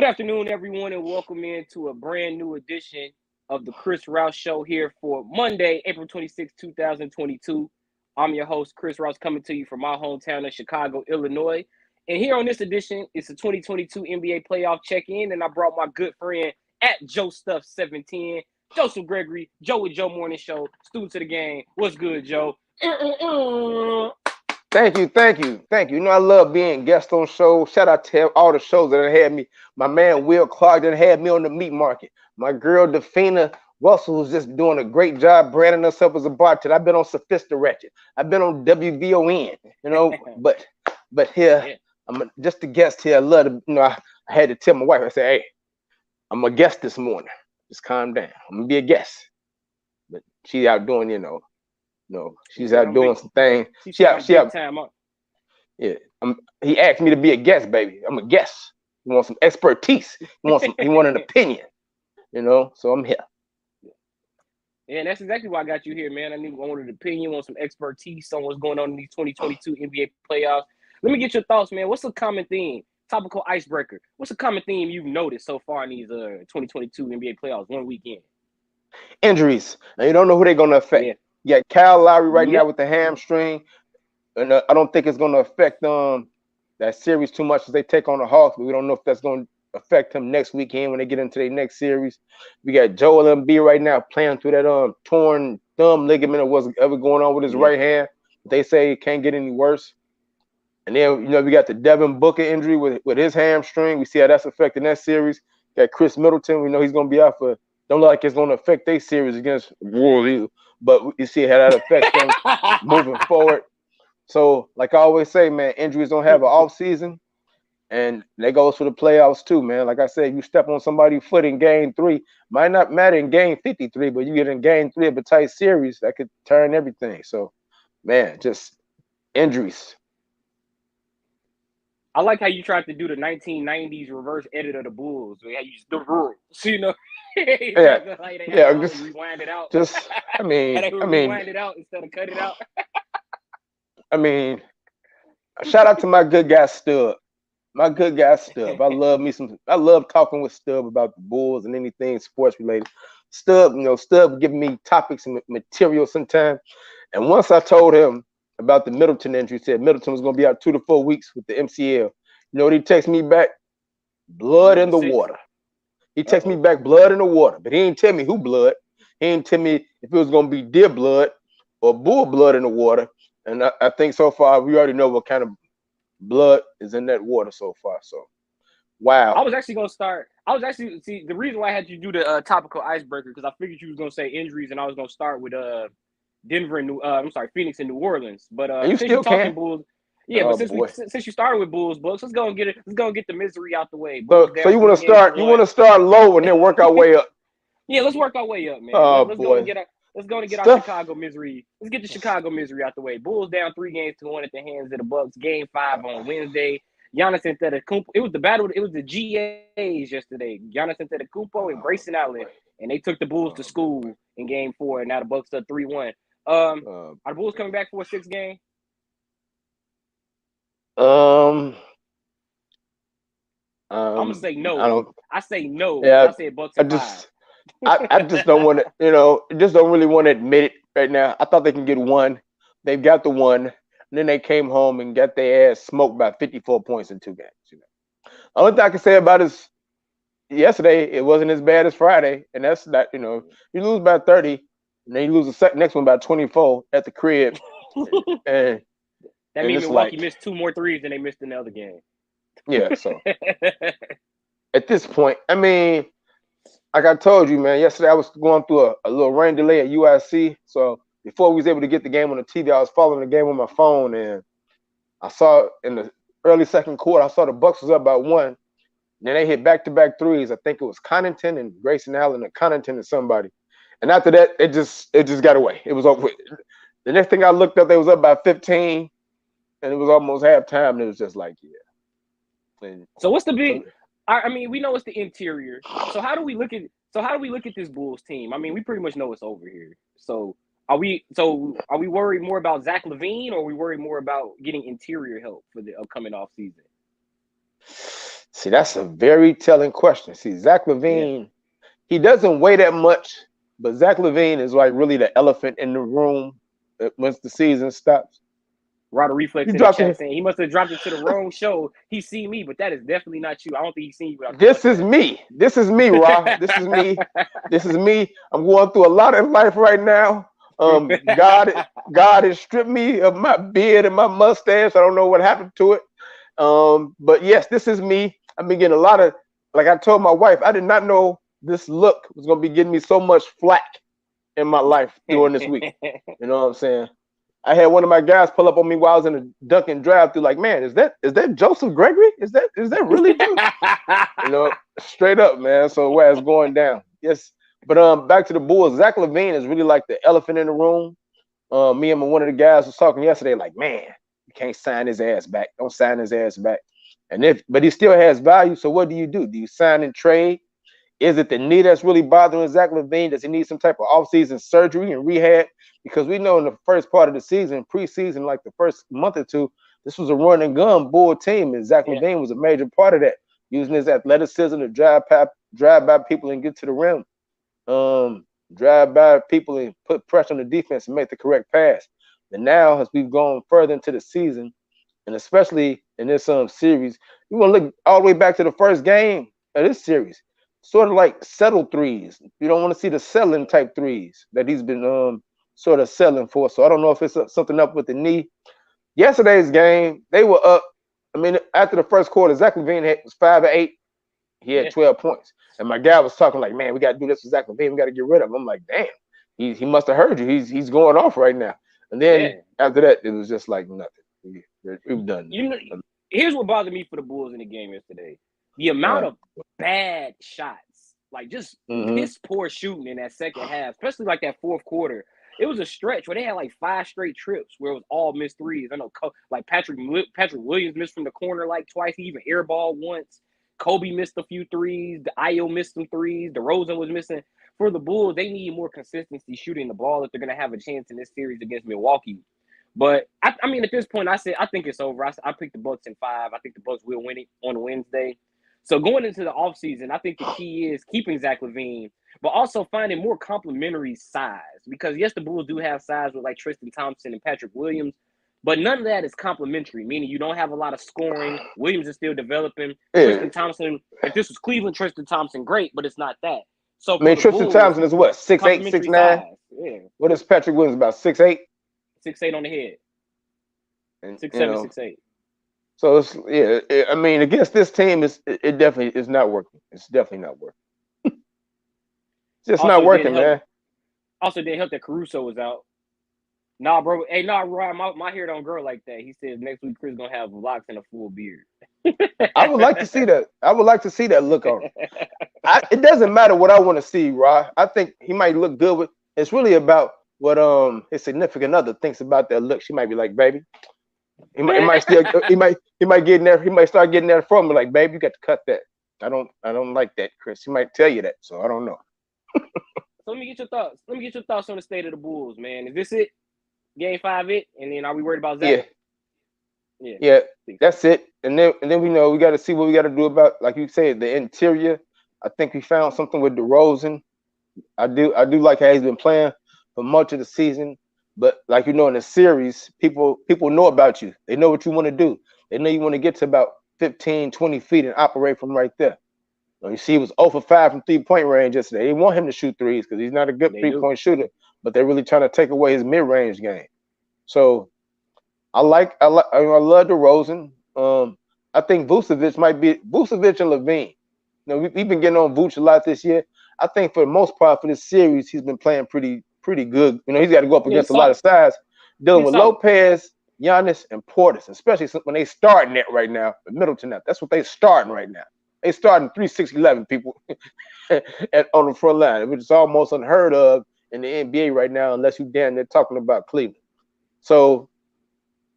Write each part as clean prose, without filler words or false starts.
afternoon, everyone, and welcome into a brand new edition of the Chris Rouse Show here for Monday, April 26, 2022. I'm your host, Chris Rouse, coming to you from my hometown of Chicago, Illinois. And here on this edition, it's the 2022 NBA playoff check-in, and I brought my good friend at Joe Stuff 710, Joseph Gregory, Joe with Joe Morning Show, student of the game. What's good, Joe? Thank you. You know, I love being guest on shows. Shout out to all the shows that had me. My man, Will Clark, that had me on the meat market. My girl, Defina Russell, who's just doing a great job branding herself as a bartender. I've been on Sophista Ratchet. I've been on WVON, you know, but here, I'm just a guest here. I love to, you know, I had to tell my wife, I said, hey, I'm a guest this morning. Just calm down. I'm going to be a guest. But she out doing, No, she's out doing some things. She out. Time up. Yeah, he asked me to be a guest, baby. I'm a guest. He wants some expertise. He want an opinion. So I'm here. Yeah, and that's exactly why I got you here, man. I wanted an opinion, want some expertise on what's going on in these 2022 NBA playoffs. Let me get your thoughts, man. What's a common theme? Topical icebreaker. What's a common theme you've noticed so far in these 2022 NBA playoffs, one weekend? Injuries. Now you don't know who they're gonna affect. Yeah. You got Kyle Lowry right now with the hamstring, and I don't think it's going to affect that series too much as they take on the Hawks. But we don't know if that's going to affect him next weekend when they get into their next series. We got Joel Embiid right now playing through that torn thumb ligament or what's ever going on with his right hand. They say it can't get any worse. And then we got the Devin Booker injury with his hamstring. We see how that's affecting that series. Got Chris Middleton. We know he's going to be out for. Don't look like it's going to affect their series against World Eagles. But you see how that affects them moving forward. So, like I always say, man, injuries don't have an offseason, and that goes for the playoffs too, man. Like I said, you step on somebody's foot in game 3, might not matter in game 53, but you get in game 3 of a tight series, that could turn everything. So, man, just injuries. I like how you tried to do the 1990s reverse edit of the Bulls. How you just the rules, Just rewind it out. Rewind it out instead of cut it out. Shout out to my good guy Stubb. I love talking with Stubb about the Bulls and anything sports related. Stubb giving me topics and material sometimes. And once I told him about the Middleton injury, said Middleton was going to be out 2 to 4 weeks with the MCL. You know what he texted me back? Blood in the water. He texted me back, blood in the water, but he didn't tell me who blood. He didn't tell me if it was going to be deer blood or bull blood in the water. And I think so far we already know what kind of blood is in that water so far. So, wow. I was actually going to start. The reason why I had you do the topical icebreaker because I figured you was going to say injuries, and I was going to start with Phoenix and New Orleans. But you since still talking can. Bulls, since you started with Bulls, Bucks, let's go and get the misery out the way. So you want to start low and then work our way up. Yeah, let's work our way up, man. Let's go and get our Chicago misery. Let's get the Chicago misery out the way. Bulls down 3-1 at the hands of the Bucks. Game 5 on Wednesday. Giannis Antetokounmpo. It was the battle. It was the GAs yesterday. Giannis Antetokounmpo and Grayson Allen, and they took the Bulls to school in Game 4, and now the Bucks up 3-1. Are the Bulls coming back for a 6th game? I'm gonna say no. I say no. Yeah, I say Bucks and 5. I just don't want to, just don't really want to admit it right now. I thought they can get 1. They've got the 1. And then they came home and got their ass smoked by 54 points in 2 games. The only thing I can say about it is yesterday, it wasn't as bad as Friday. And that's not, you lose by 30, and then you lose the next one by 24 at the crib. and that means Milwaukee missed 2 more threes than they missed in the other game. Yeah, so at this point, like I told you, man, yesterday I was going through a little rain delay at UIC. So before we was able to get the game on the TV, I was following the game on my phone, and I saw in the early second quarter, I saw the Bucks was up by 1. And then they hit back-to-back threes. I think it was Connaughton and Grayson Allen, or Connaughton and somebody. And after that, it just got away. It was over. The next thing I looked up, they was up by 15, and it was almost halftime. And it was just like, yeah. And so what's the big? We know it's the interior. So how do we look at this Bulls team? We pretty much know it's over here. So are we worried more about Zach LaVine, or are we worried more about getting interior help for the upcoming offseason? See, that's a very telling question. See, Zach LaVine, he doesn't weigh that much, but Zach LaVine is like really the elephant in the room once the season stops. Ryder Reflex in the chat saying he must have dropped it to the wrong show. He seen me, but that is definitely not you. I don't think he's seen you without. This is me. This is me, Rob. This is me. This is me. I'm going through a lot in life right now. God has stripped me of my beard and my mustache. I don't know what happened to it. But yes, this is me. I've been getting a lot of, like I told my wife, I did not know this look was gonna be getting me so much flack in my life during this week. You know what I'm saying? I had one of my guys pull up on me while I was in a Dunkin' drive-thru, like, man, is that Joseph Gregory? Is that really you? You know, straight up, man. So where it's going down. Yes. But back to the Bulls. Zach LaVine is really like the elephant in the room. Me and one of the guys was talking yesterday, like, man, you can't sign his ass back. Don't sign his ass back. But he still has value. So what do? Do you sign and trade? Is it the knee that's really bothering Zach LaVine? Does he need some type of offseason surgery and rehab? Because we know in the first part of the season, preseason, like the first month or two, this was a run and gun Bull team, and Zach LaVine was a major part of that, using his athleticism to drive by people and get to the rim, drive by people and put pressure on the defense and make the correct pass. And now, as we've gone further into the season, and especially in this series, you want to look all the way back to the first game of this series. Sort of like settled threes. You don't want to see the settling type threes that he's been sort of settling for. So I don't know if it's something up with the knee. Yesterday's game, they were up. I mean, after the first quarter, Zach LaVine was 5 of 8. He had 12 points. And my guy was talking like, man, we got to do this with Zach LaVine. We got to get rid of him. I'm like, damn, he must have heard you. He's going off right now. And then after that, it was just like nothing. We've done. You know, here's what bothered me for the Bulls in the game yesterday. The amount of bad shots, like just piss poor shooting in that second half, especially like that fourth quarter. It was a stretch where they had like 5 straight trips where it was all missed threes. I know like Patrick Williams missed from the corner like twice. He even airballed once. Kobe missed a few threes. The Io missed some threes. DeRozan was missing. For the Bulls, they need more consistency shooting the ball if they're going to have a chance in this series against Milwaukee. But I mean, at this point, I think it's over. I picked the Bucks in 5. I think the Bucks will win it on Wednesday. So going into the offseason, I think the key is keeping Zach LaVine, but also finding more complementary size. Because, yes, the Bulls do have size with, like, Tristan Thompson and Patrick Williams, but none of that is complementary, meaning you don't have a lot of scoring. Williams is still developing. Tristan Thompson, if this was Cleveland, Tristan Thompson, great, but it's not that. So I mean, Tristan Thompson is what, 6'8", 6'9"? Yeah. What is Patrick Williams, about 6'8"? 6'8" on the head. And 6'7", 6'8". So it's I mean, against this team, it definitely is not working. It's definitely not working. It's just also not working, man. Also, didn't help that Caruso was out. Nah, bro. Hey, Ryan, my hair don't grow like that. He said next week Chris gonna have locks and a full beard. I would like to see that. I would like to see that look on him. It doesn't matter what I want to see, Rod. I think he might look good with. It's really about what his significant other thinks about that look. She might be like, baby. He might get in there. He might start getting that from me, like, babe, you got to cut that. I don't like that, Chris. He might tell you that, so I don't know. So let me get your thoughts. Let me get your thoughts on the state of the Bulls, man. Is this it? Game 5 it? And then are we worried about Zach? Yeah, that's it. And then we know we got to see what we got to do about, like you said, the interior. I think we found something with DeRozan. I do like how he's been playing for much of the season. But like in the series, people know about you. They know what you want to do. They know you want to get to about 15, 20 feet and operate from right there. You see, he was 0 for 5 from 3-point range yesterday. They want him to shoot threes because he's not a good 3-point shooter, but they're really trying to take away his mid-range game. So I love DeRozan. I think Vucevic might be Vucevic and LaVine. We've been getting on Vuce a lot this year. I think for the most part for this series, he's been playing pretty good. He's got to go up against a lot of size, dealing with Lopez, Giannis, and Portis, especially when they starting it right now. Middleton, that's what they starting right now. They starting 3-6-11 people on the front line, which is almost unheard of in the NBA right now, unless they're talking about Cleveland. So,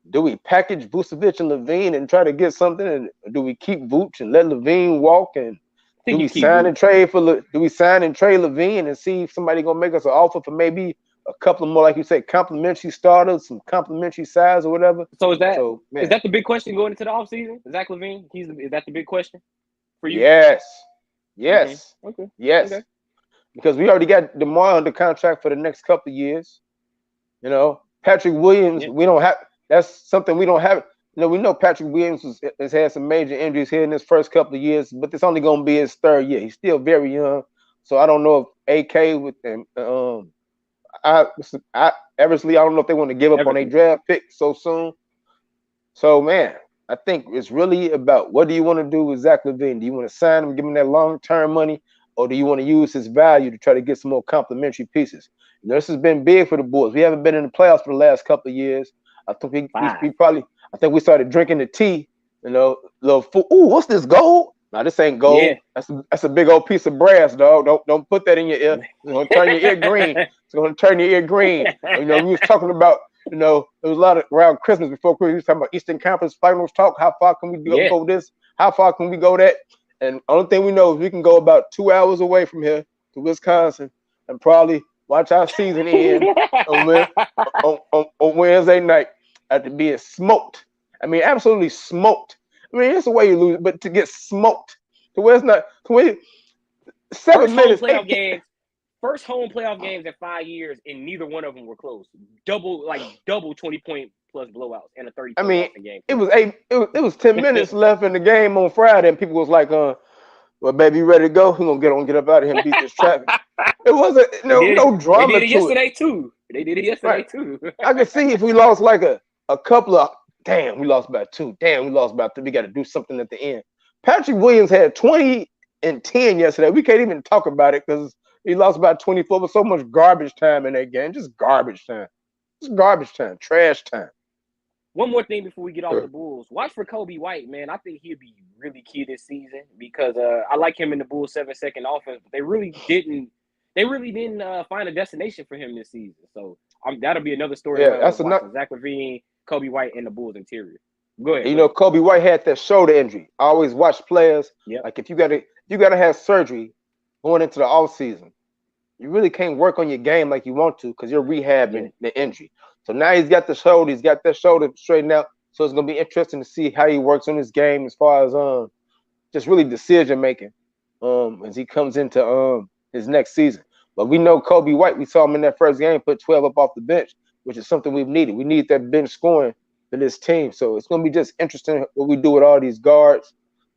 do we package Vucevic and LaVine and try to get something, and do we keep Vuce and let LaVine walk? And do we sign and trade LaVine and see if somebody gonna make us an offer for maybe a couple of more, like you said, complimentary starters, some complimentary size or whatever? So is that the big question going into the offseason? Zach LaVine, is that the big question? for you? Yes. Okay. Yes. Okay. Because we already got DeMar under contract for the next couple of years. You know, Patrick Williams, Yeah. we don't have. That's something we don't have. You know, we know Patrick Williams has had some major injuries here in his first couple of years, but it's only going to be his third year. He's still very young, so I don't know if AK with them. Eversley, I don't know if they want to give up on a draft pick so soon. So, man, I think it's really about what do you want to do with Zach LaVine? Do you want to sign him, give him that long-term money, or do you want to use his value to try to get some more complimentary pieces? You know, this has been big for the Bulls. We haven't been in the playoffs for the last couple of years. I think I think we started drinking the tea. You know, what's this gold? No, this ain't gold. Yeah. That's a big old piece of brass, dog. Don't put that in your ear. It's gonna turn your ear green. It's gonna turn your ear green. You know, we was talking about. You know, there was a lot of around Christmas before Christmas. We was talking about Eastern Conference Finals talk. How far can we go this? How far can we go that? And only thing we know is we can go about 2 hours away from here to Wisconsin and probably watch our season end on Wednesday night after being smoked. I mean, absolutely smoked. I mean, it's the way you lose, but to get smoked to where it's not to where 7 minutes. First home playoff games in 5 years, and neither one of them were close. Double 20-point plus blowouts and a 30. I mean, game. it was 10 minutes left in the game on Friday, and people was like, well, baby, you ready to go? We're gonna get up out of here and beat this traffic. It wasn't no drama. They did it yesterday too. They did it yesterday too. I could see if we lost like a couple of we lost by 2. Damn, we lost by 3. We got to do something at the end. Patrick Williams had 20 and 10 yesterday. We can't even talk about it because he lost by 24 with so much garbage time in that game. Just garbage time. Just garbage time. Trash time. One more thing before we get off the Bulls. Watch for Kobe White, man. I think he'll be really key this season because I like him in the Bulls 7-second offense, but they really didn't find a destination for him this season. So that'll be another story. Yeah, that's enough. Zach LaVine, Kobe White, and the Bulls interior. Go ahead. You know, Kobe White had that shoulder injury. I always watch players. Yep. Like if you gotta have surgery going into the offseason, you really can't work on your game like you want to because you're rehabbing the injury. So now he's got that shoulder straightened out. So it's gonna be interesting to see how he works on his game as far as just really decision making as he comes into his next season. But we know Kobe White, we saw him in that first game put 12 up off the bench, which is something we've needed. We need that bench scoring for this team. So it's going to be just interesting what we do with all these guards.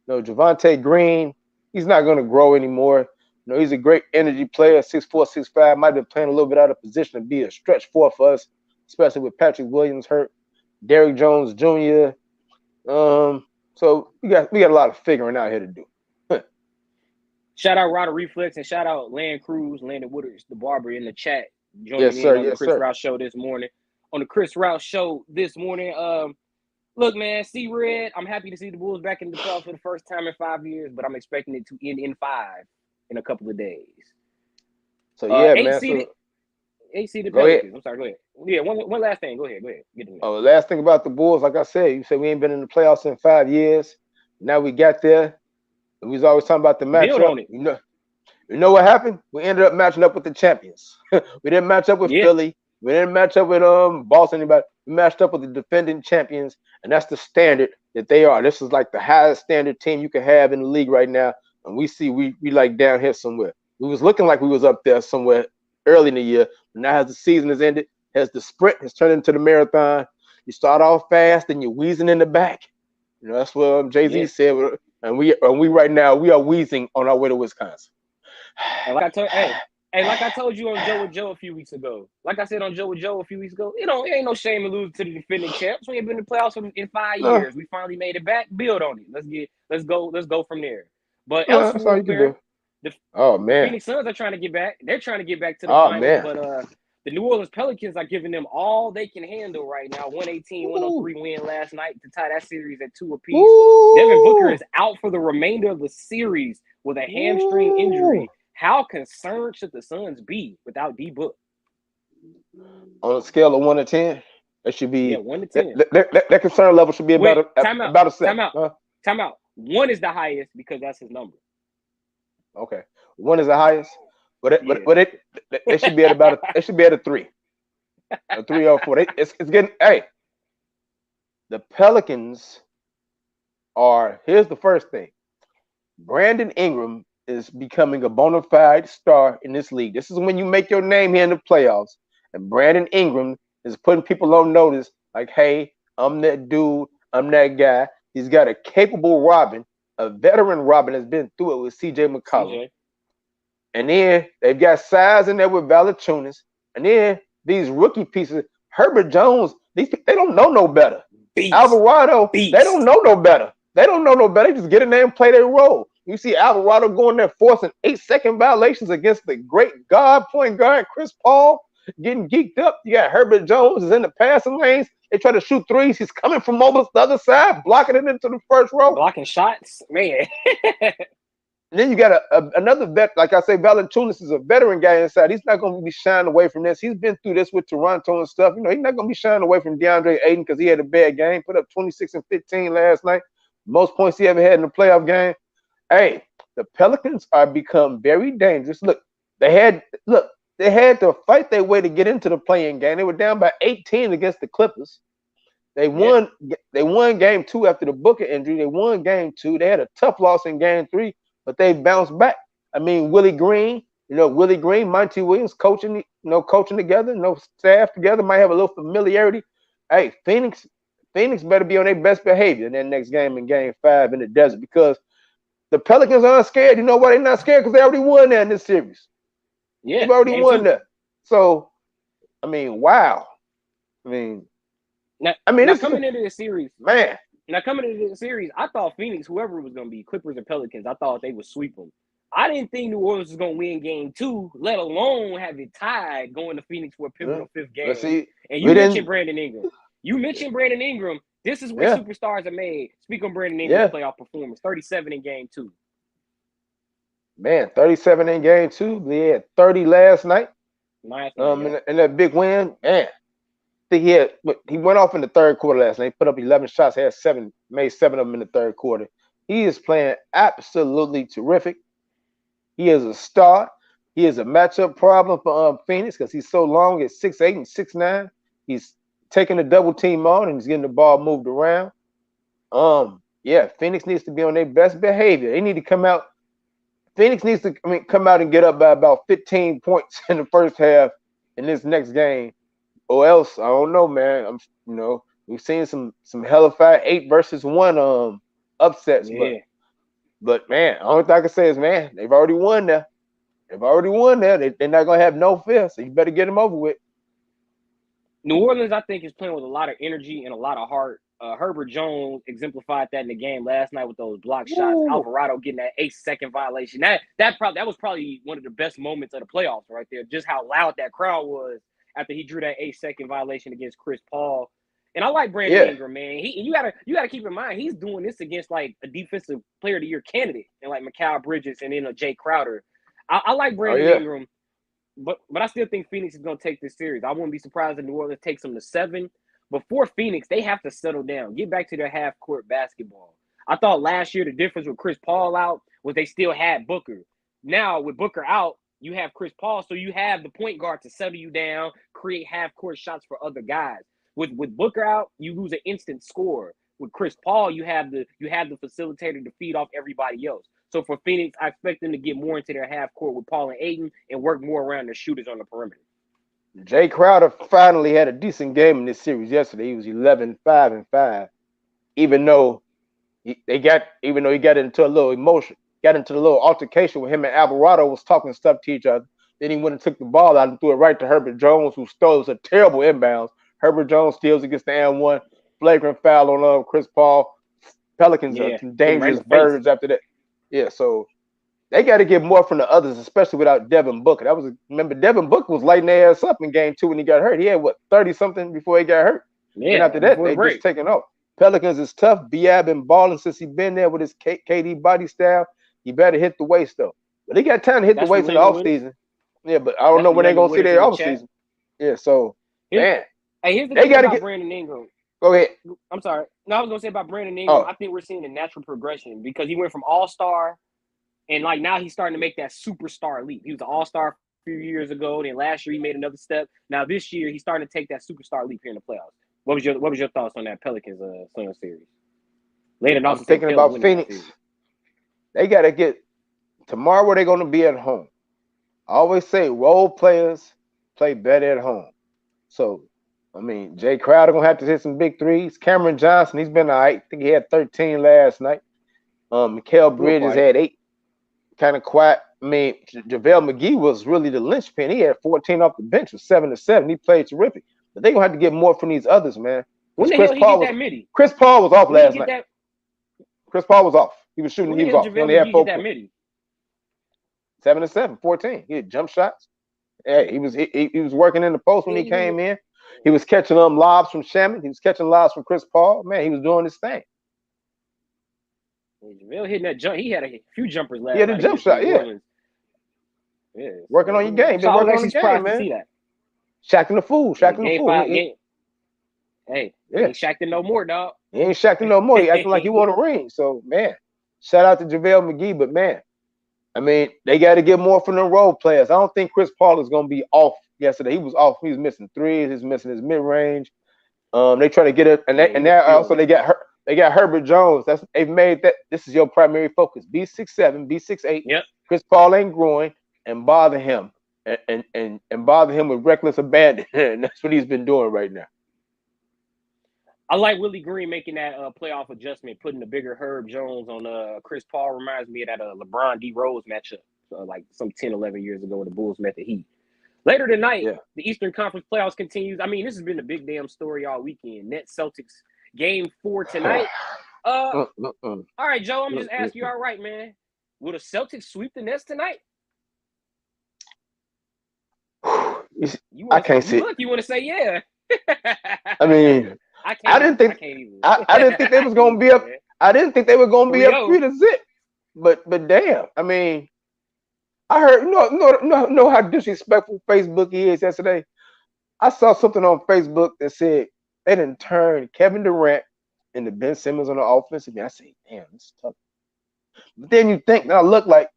You know, Javonte Green, he's not going to grow anymore. You know, he's a great energy player, 6'4", 6'5", might have been playing a little bit out of position to be a stretch four for us, especially with Patrick Williams hurt, Derrick Jones Jr. So we got a lot of figuring out here to do. Shout out Ryder Reflex and shout out Landon Wooders, the barber in the chat, joining me on the Chris Rouse Show this morning. On the Chris Rouse Show this morning, look, man, C-Red, I'm happy to see the Bulls back in the playoffs for the first time in 5 years, but I'm expecting it to end in 5 in a couple of days. So, yeah, man. AC Pelicans. I'm sorry, go ahead. Yeah, one last thing. Go ahead. Get in there. Oh, the last thing about the Bulls, like I said, you said we ain't been in the playoffs in 5 years. Now we got there. We was always talking about the matchup. You know what happened? We ended up matching up with the champions. We didn't match up with Philly. We didn't match up with Boston. Anybody. We matched up with the defending champions, and that's the standard that they are. This is like the highest standard team you can have in the league right now. And we see we like down here somewhere. We was looking like we was up there somewhere early in the year. But now as the season has ended, as the sprint has turned into the marathon, you start off fast and you're wheezing in the back. You know, that's what Jay-Z said. And we right now, we are wheezing on our way to Wisconsin. And like I told you on Joe with Joe a few weeks ago. Like I said on Joe with Joe a few weeks ago, it ain't no shame in losing to the defending champs. We ain't been in the playoffs in 5 years. We finally made it back. Build on it. Let's go from there. But elsewhere, the Phoenix Suns are trying to get back. They're trying to get back to the finals, but the New Orleans Pelicans are giving them all they can handle right now. 118-103 win last night to tie that series at 2 apiece. Devin Booker is out for the remainder of the series with a hamstring injury. How concerned should the Suns be without D-Book? On a scale of 1 to 10, it should be 1 to 10. That concern level should be about a 7. Time out. 1 is the highest because that's his number. Okay, 1 is the highest, but it should be at about it should be at a 3, a 3 or 4. It's getting the Pelicans are. Here's the first thing: Brandon Ingram is becoming a bona fide star in this league. This is when you make your name here in the playoffs. And Brandon Ingram is putting people on notice like, hey, I'm that dude. I'm that guy. He's got a capable Robin, a veteran Robin that's been through it with CJ McCollum. And then they've got size in there with Valanciunas. And then these rookie pieces, Herbert Jones, they don't know no better. Beast. Alvarado, Beast. They don't know no better. They don't know no better. They just get in there and play their role. You see Alvarado going there forcing 8-second violations against the great point guard Chris Paul, getting geeked up. You got Herbert Jones is in the passing lanes. They try to shoot threes. He's coming from over the other side, blocking it into the first row. Blocking shots, man. And then you got another vet, like I say, Valanciunas is a veteran guy inside. He's not going to be shying away from this. He's been through this with Toronto and stuff. You know, he's not going to be shying away from DeAndre Ayton because he had a bad game. Put up 26 and 15 last night. Most points he ever had in a playoff game. Hey, the Pelicans are become very dangerous. Look, they had to fight their way to get into the play-in game. They were down by 18 against the Clippers. They won game 2 after the Booker injury. They won game 2. They had a tough loss in game 3. But they bounced back. I mean, Willie Green, Monty Williams coaching together, staff together, might have a little familiarity. Hey, Phoenix better be on their best behavior in that next game in game 5 in the desert because the Pelicans aren't scared. You know why they're not scared? Because they already won that in this series. Yeah. They've already won that. So, I mean, wow. Coming into the series, man. Now, coming into the series, I thought Phoenix, whoever it was going to be, Clippers or Pelicans, I thought they would sweep them. I didn't think New Orleans was going to win game 2, let alone have it tied going to Phoenix for a pivotal 5th game. And you mentioned Brandon Ingram. This is where superstars are made. Speak on Brandon Ingram's playoff performance, 37 in game 2. Man, 37 in game 2. They had 30 last night. In that big win, man. He went off in the third quarter last night. Put up 11 shots, made 7 of them in the third quarter. He is playing absolutely terrific. He is a star. He is a matchup problem for Phoenix because he's so long at 6'8" and 6'9". He's taking the double team on and he's getting the ball moved around. Phoenix needs to be on their best behavior. They need to come out. Phoenix needs to come out and get up by about 15 points in the first half in this next game. Or else, I don't know, man. We've seen some hellified 8-versus-1 upsets, but man, the only thing I can say is, man, they've already won there. They're not gonna have no fear, so you better get them over with. New Orleans, I think, is playing with a lot of energy and a lot of heart. Herbert Jones exemplified that in the game last night with those block shots. Alvarado getting that 8-second violation. That was probably one of the best moments of the playoffs right there. Just how loud that crowd was after he drew that 8-second violation against Chris Paul. And I like Brandon Ingram, man. You gotta keep in mind he's doing this against like a defensive player of the year candidate and like Mikal Bridges and then Jay Crowder. I like Brandon Ingram, but I still think Phoenix is gonna take this series. I wouldn't be surprised if New Orleans takes them to 7. But for Phoenix, they have to settle down, get back to their half-court basketball. I thought last year the difference with Chris Paul out was they still had Booker. Now with Booker out, you have Chris Paul, so you have the point guard to settle you down, create half-court shots for other guys. With Booker out, you lose an instant score. With Chris Paul, you have the facilitator to feed off everybody else. So for Phoenix, I expect them to get more into their half-court with Paul and Ayton and work more around their shooters on the perimeter. Jay Crowder finally had a decent game in this series yesterday. He was 11-5-5, even though he got into a little emotion. Got into a little altercation with him and Alvarado was talking stuff to each other. Then he went and took the ball out and threw it right to Herbert Jones, who stole. It was a terrible inbounds. Herbert Jones steals against the and-1. Flagrant foul on Chris Paul. Pelicans are some dangerous birds after that. Yeah, so they got to get more from the others, especially without Devin Booker. Remember, Devin Booker was lighting their ass up in game 2 when he got hurt. He had, 30-something before he got hurt? Yeah, and after that, they just taking off. Pelicans is tough. B.I. been balling since he been there with his KD body style. He better hit the weights, though. But he got time to hit the weights in the offseason. Yeah, but I don't know when they're going to see their offseason. Yeah, so, man. Hey, here's the thing about Brandon Ingram. Go ahead. I'm sorry. No, I was going to say about Brandon Ingram, I think we're seeing a natural progression because he went from all-star and, now he's starting to make that superstar leap. He was an all-star a few years ago. Then last year he made another step. Now this year he's starting to take that superstar leap here in the playoffs. What was your thoughts on that Pelicans Suns series? I'm thinking about Phoenix. They got to get tomorrow. They're going to be at home. I always say role players play better at home. So, I mean, Jay Crowder going to have to hit some big threes. Cameron Johnson, he's been all right. I think he had 13 last night. Mikal Bridges had 8. Kind of quiet. I mean, JaVale McGee was really the linchpin. He had 14 off the bench with 7 to 7. He played terrific. But they're going to have to get more from these others, man. When the hell he get that midi? Chris Paul was off last night. Chris Paul was off. He was shooting. He was off. He only had 4 points. 7 to 7, 14. He had jump shots. Yeah, he was working in the post when he came in. He was catching lobs from Shaman. He was catching lobs from Chris Paul. Man, he was doing his thing. JaVale hitting that jump. He had a few jumpers last night. He had a jump shot, yeah. Working on your game. So working on your game, man. see that. Shaqtin' the fool. Shaqtin' the fool. Hey, ain't Shaqtin' no more, dog. He ain't Shaqtin' no more. He acting like he won a ring. So, man, shout out to JaVale McGee. But, man, I mean, they got to get more from the role players. I don't think Chris Paul is going to be off yesterday. He was off. He was missing threes. He was missing his mid-range. They try to get it. And now also they got Herbert Jones. They've made that. This is your primary focus. Be 6'7", be 6'8". Yep. Chris Paul ain't growing and bother him and bother him with reckless abandon. And that's what he's been doing right now. I like Willie Green making that playoff adjustment, putting the bigger Herb Jones on Chris Paul. Reminds me of that LeBron D. Rose matchup like some 10, 11 years ago when the Bulls met the Heat. Later tonight, the Eastern Conference playoffs continues. I mean, this has been a big damn story all weekend. Nets Celtics game 4 tonight. All right, Joe, I'm just asking you, all right, man. Will the Celtics sweep the Nets tonight? I can't see. Look, you want to say yeah. I mean, I didn't think they was gonna be up. I didn't think they were gonna be up 3-0. But damn, I mean, I heard know how disrespectful Facebook is yesterday. I saw something on Facebook that said they didn't turn Kevin Durant into Ben Simmons on the offensive end. I say, damn, this is tough. But then you think that I look like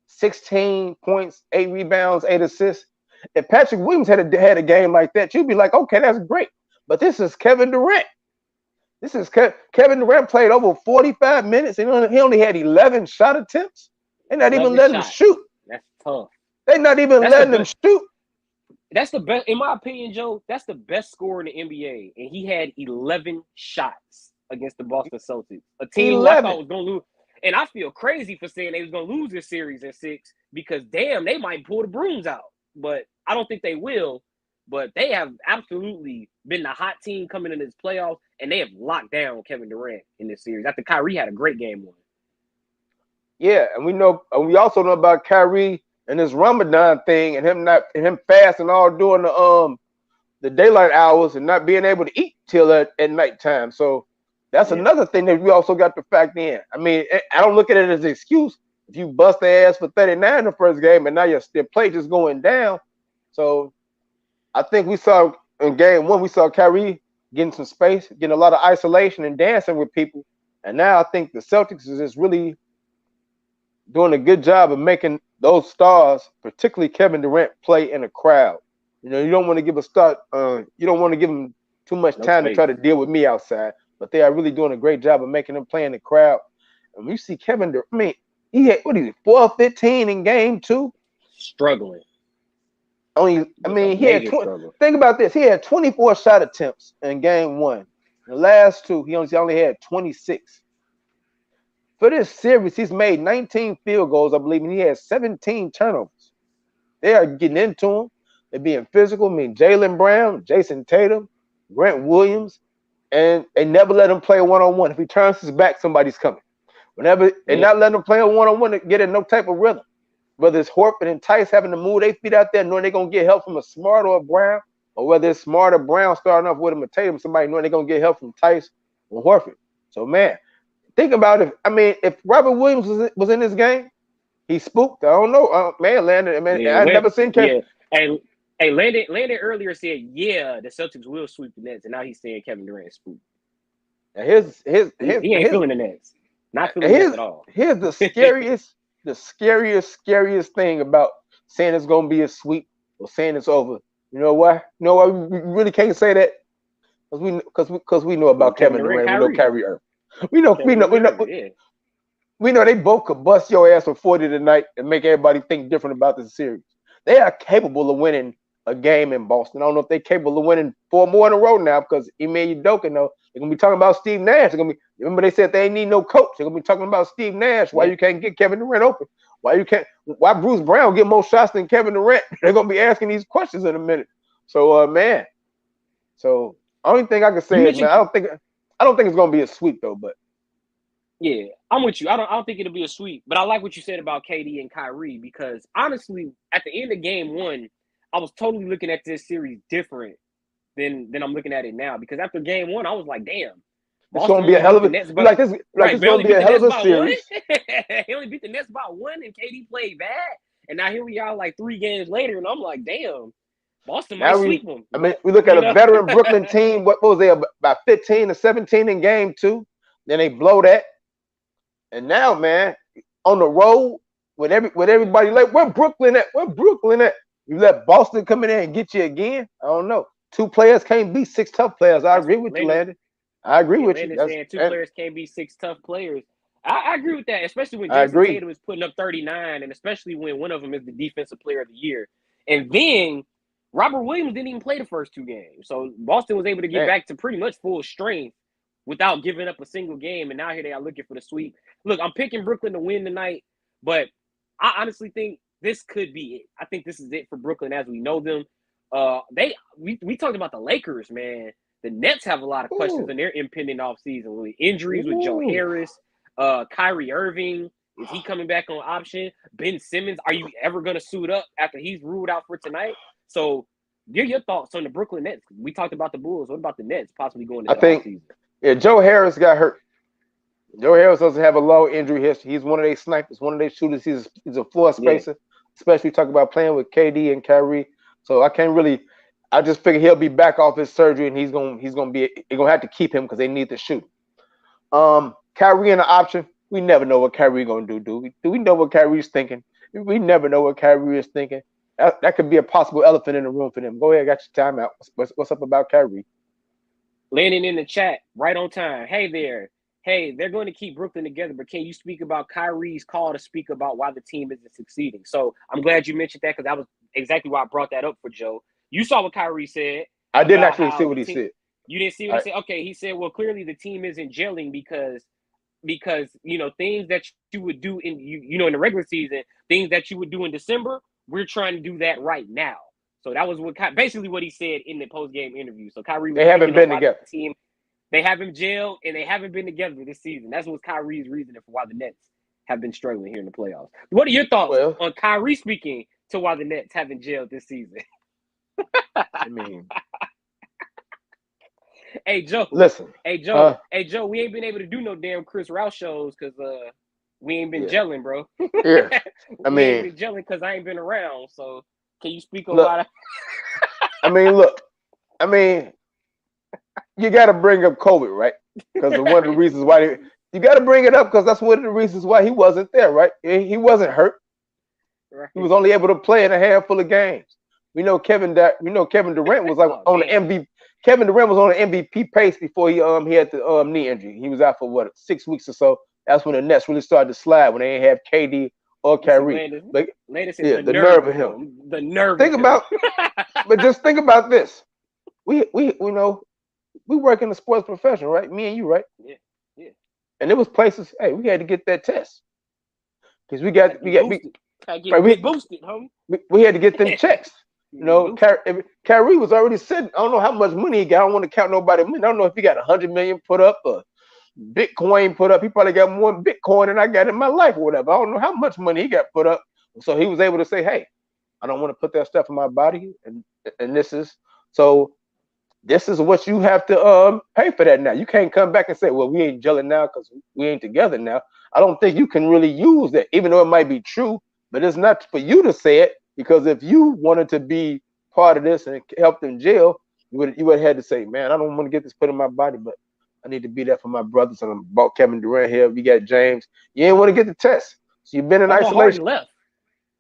16 points, 8 rebounds, 8 assists. If Patrick Williams had a game like that, you'd be like, okay, that's great. But this is Kevin Durant. This is Kevin Durant played over 45 minutes and he only had 11 shot attempts. They're not even letting him shoot. That's tough. They're not even letting him shoot. That's the best, in my opinion, Joe. That's the best scorer in the NBA, and he had 11 shots against the Boston Celtics, a team I thought was going to lose. And I feel crazy for saying they was going to lose this series in 6 because, damn, they might pull the brooms out. But I don't think they will. But they have absolutely been the hot team coming in this playoffs, and they have locked down Kevin Durant in this series. After Kyrie had a great game 1. Yeah, and we also know about Kyrie and this Ramadan thing, and him fasting all during the daylight hours and not being able to eat till at nighttime. So that's another thing that we also got to factor in. I mean, I don't look at it as an excuse. If you bust their ass for 39 in the first game and now your play just going down. So I think we saw in game 1, we saw Kyrie getting some space, getting a lot of isolation and dancing with people. And now I think the Celtics is just really doing a good job of making those stars, particularly Kevin Durant, play in a crowd. You know, you don't want to give you don't want to give them too much time to try to deal with me outside, but they are really doing a great job of making them play in the crowd. And you see Kevin Durant, I memean, he had 4 of 15 in game 2. Struggling. He had 20. Think about this. He had 24 shot attempts in game 1. The last 2, he only had 26. For this series, he's made 19 field goals, I believe, and he has 17 turnovers. They are getting into him. They're being physical. I mean, Jaylen Brown, Jason Tatum, Grant Williams, and they never let him play one-on-one. If he turns his back, somebody's coming. Whenever they're not letting him play a one-on-one to get in no type of rhythm. Whether it's Horford and Tice having to move their feet out there, knowing they're going to get help from a Smart or a Brown, or whether it's Smart or Brown starting off with him or Tatum, somebody knowing they're going to get help from Tice or Horford. So, man, think about it. I mean, if Robert Williams was in this game, he spooked. I don't know. Landon, I've never seen Kevin. Yeah. Hey, Landon earlier said, the Celtics will sweep the Nets, and now he's saying Kevin Durant spooked. Now he ain't feeling the Nets. Not feeling the Nets at all. Here's the scariest. The scariest thing about saying it's gonna be a sweep or saying it's over. You know why? You know why we really can't say that? Because we know about Kevin Durant. We know Kyrie Irving. We know. We know they both could bust your ass for 40 tonight and make everybody think different about the series. They are capable of winning a game in Boston. I don't know if they're capable of winning 4 more in a row now because Ime Udoka, though, they're going to be talking about Steve Nash. They're gonna be, remember they said they ain't need no coach. They're going to be talking about Steve Nash. Why you can't get Kevin Durant open? Why Bruce Brown get more shots than Kevin Durant? They're going to be asking these questions in a minute. So, man. So, only thing I can say is, man, I don't think it's going to be a sweep, though, but. Yeah, I'm with you. I don't think it'll be a sweep, but I like what you said about KD and Kyrie because honestly, at the end of game 1, I was totally looking at this series different than I'm looking at it now because after game 1, I was like, damn, it's gonna be a hell of a it's gonna be a hell of a series. He only beat the Nets by 1, and KD played bad, and now here we are like 3 games later, and I'm like, damn, Boston might sweep them. I mean, we look at a veteran Brooklyn team. What was they about 15 to 17 in game 2? Then they blow that. And now, man, on the road with everybody, like, where Brooklyn at? Where Brooklyn at? You let Boston come in there and get you again? I don't know. 2 players can't beat 6 tough players. I agree with you, Landon. I agree with you. Saying 2 players can't beat 6 tough players. I agree with that, especially when Jason Tatum is putting up 39, and especially when one of them is the defensive player of the year. And then Robert Williams didn't even play the first 2 games. So Boston was able to get back to pretty much full strength without giving up a single game, and now here they are looking for the sweep. Look, I'm picking Brooklyn to win tonight, but I honestly think this could be it. I think this is it for Brooklyn as we know them. We talked about the Lakers, man. The Nets have a lot of questions in their impending offseason with injuries with Joe Harris, Kyrie Irving. Is he coming back on option? Ben Simmons, are you ever going to suit up after he's ruled out for tonight? So give your thoughts on the Brooklyn Nets. We talked about the Bulls. What about the Nets possibly going into the offseason? Yeah, Joe Harris got hurt. Joe Harris doesn't have a low injury history. He's one of their snipers, one of their shooters. He's a floor spacer, especially talk about playing with KD and Kyrie. So I just figure he'll be back off his surgery and they're gonna have to keep him because they need to shoot. Kyrie in the option, we never know what Kyrie gonna do. Do we know what Kyrie's thinking? We never know what Kyrie is thinking. That could be a possible elephant in the room for them. Go ahead, got your timeout. What's up about Kyrie? Landon in the chat, right on time. Hey there. Hey, they're going to keep Brooklyn together, but can you speak about Kyrie's call to speak about why the team isn't succeeding? So I'm glad you mentioned that because that was exactly why I brought that up for Joe. You saw what Kyrie said. I didn't actually see what he said. You didn't see what he said? Okay, he said, well, clearly the team isn't gelling because things that you would do in in the regular season, things that you would do in December, we're trying to do that right now. So that was basically what he said in the post-game interview. So Kyrie, they haven't been together. They haven't gelled, and they haven't been together this season. That's what Kyrie's reasoning for why the Nets have been struggling here in the playoffs. What are your thoughts on Kyrie speaking to why the Nets haven't gelled this season? I mean, hey Joe, listen. Hey Joe, we ain't been able to do no damn Chris Rouse shows because we ain't been gelling, bro. Yeah, I mean, ain't been gelling because I ain't been around. So can you speak on why? I mean, you got to bring up COVID, right? Because one of the reasons why you got to bring it up because that's one of the reasons why he wasn't there, right? He wasn't hurt. Right. He was only able to play in a handful of games. We know Kevin Durant was like on the MVP. Kevin Durant was on an MVP pace before he had the knee injury. He was out for 6 weeks or so. That's when the Nets really started to slide when they ain't have KD or Kyrie. The nerve of him. The nerve. But just think about this. We work in the sports profession, right? Me and you, right? Yeah. And there was places. Hey, we had to get that test because we had to get them checks. Kyrie was already sitting. I don't know how much money he got. I don't want to count nobody's money. I don't know if he got 100 million put up or Bitcoin put up. He probably got more Bitcoin than I got in my life or whatever. I don't know how much money he got put up. So he was able to say, hey, I don't want to put that stuff in my body. And this is what you have to pay for that now. You can't come back and say, well, we ain't gelling now because we ain't together now. I don't think you can really use that, even though it might be true, but it's not for you to say it. Because if you wanted to be part of this and help them gel, you would have had to say, man, I don't want to get this put in my body, but I need to be there for my brothers. And I bought Kevin Durant here. We got James. You ain't want to get the test. So you've been in isolation. Left.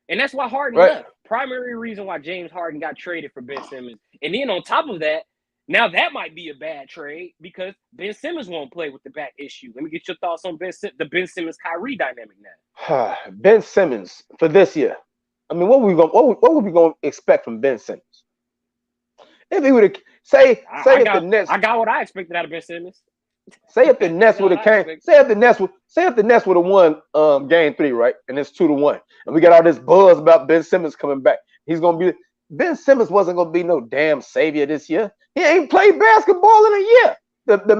And that's why Harden left. Primary reason why James Harden got traded for Ben Simmons. And then on top of that, Now that might be a bad trade because Ben Simmons won't play with the back issue. Let me get your thoughts on the Ben Simmons Kyrie dynamic now. Ben Simmons for this year. I mean, what were we going to expect from Ben Simmons? If he would have the Nets, I got what I expected out of Ben Simmons. Say if the Nets would have came, say if the Nets would have won game 3, right? And it's 2-1. And we got all this buzz about Ben Simmons coming back. Ben Simmons wasn't gonna be no damn savior this year. He ain't played basketball in a year. The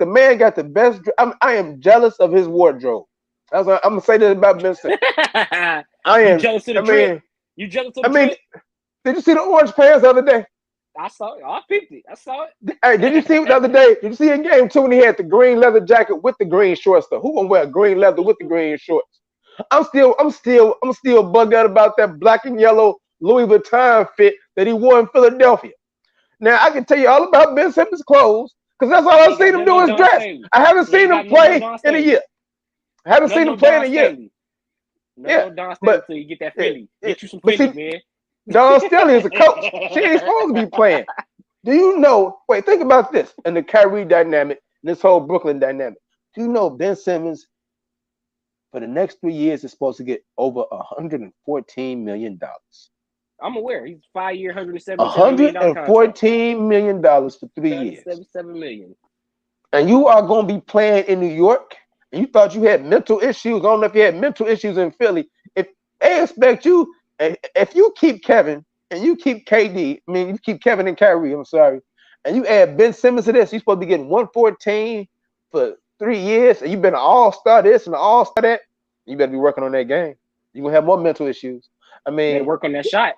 man got the best. I am jealous of his wardrobe. I'm gonna say this about Ben Simmons. I am jealous of the drip. You jealous of the drip? Did you see the orange pants the other day? I saw it. I picked it. I saw it. Hey, did you see it the other day? Did you see in game 2 when he had the green leather jacket with the green shorts? Though, who gonna wear green leather with the green shorts? I'm still bugged out about that black and yellow Louis Vuitton fit that he wore in Philadelphia. Now I can tell you all about Ben Simmons' clothes because that's all I've seen him do is dress. I haven't seen him play in a year. I haven't seen him play in a year. No, Don Stanley until you get that Philly. Get you some Philly, man. Don Stanley is a coach. She ain't supposed to be playing. Do you know? Wait, think about this and the Kyrie dynamic, this whole Brooklyn dynamic. Do you know Ben Simmons for the next 3 years is supposed to get over $114 million? I'm aware. He's 5-year, $114 million for 3 years. $77 million. And you are going to be playing in New York. And you thought you had mental issues. I don't know if you had mental issues in Philly. If they expect you. If you keep Kevin and you keep KD, you keep Kevin and Kyrie, I'm sorry, and you add Ben Simmons to this, you're supposed to be getting 114 for 3 years, and you've been an all-star this and an all-star that, you better be working on that game. You're going to have more mental issues. They work on that shot.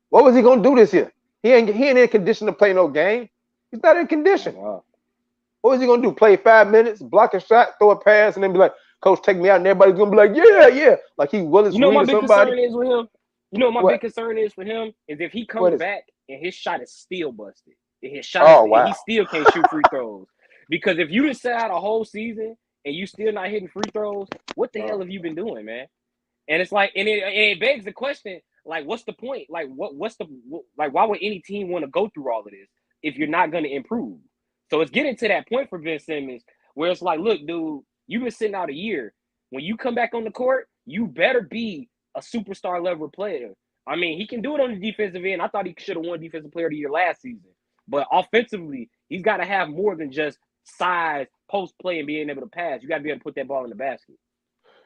What was he going to do this year? He ain't in condition to play no game. He's not in condition. Wow. What was he going to do? Play 5 minutes, block a shot, throw a pass, and then be like, Coach, take me out, and everybody's going to be like, yeah. Like he Willis Reed or somebody. Concern is with him? You know what my big concern is for him is if he comes back and his shot is still busted. His shot he still can't shoot free throws. Because if you just sat out a whole season and you still not hitting free throws, what the hell have you been doing, man? And it's like, and it begs the question, like, what's the point? Like, why would any team want to go through all of this if you're not going to improve? So it's getting to that point for Ben Simmons where it's like, look, dude, you've been sitting out a year. When you come back on the court, you better be a superstar level player. I mean, he can do it on the defensive end. I thought he should have won Defensive Player of the Year last season. But offensively, he's got to have more than just size, post play, and being able to pass. You got to be able to put that ball in the basket.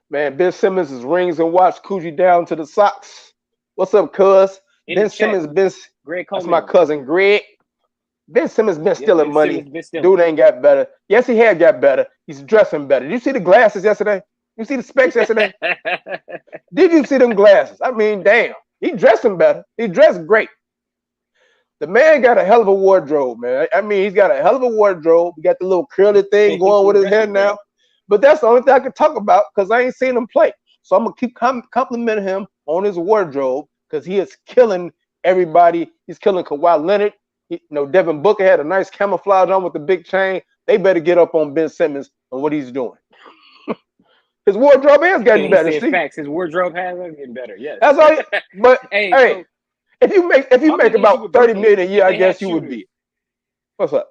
Man, Ben Simmons' rings and watch Coogee down to the socks. What's up, cuz? Ben Simmons Greg that's my cousin, Greg. Ben Simmons been stealing money. Dude ain't got better. Yes, he had got better. He's dressing better. Did you see the glasses yesterday? You see the specs yesterday? Did you see them glasses? I mean, damn. He dressing better. He dressed great. The man got a hell of a wardrobe, man. I mean, he's got a hell of a wardrobe. He got the little curly thing going with his hair now. But that's the only thing I can talk about because I ain't seen him play. So I'm going to keep complimenting him on his wardrobe because he is killing everybody. He's killing Kawhi Leonard. Devin Booker had a nice camouflage on with the big chain. They better get up on Ben Simmons and what he's doing. His wardrobe has gotten better. See? Facts. His wardrobe has gotten better. Yes. That's all. But hey, if you make about $30 million a year, I guess you would be. What's up?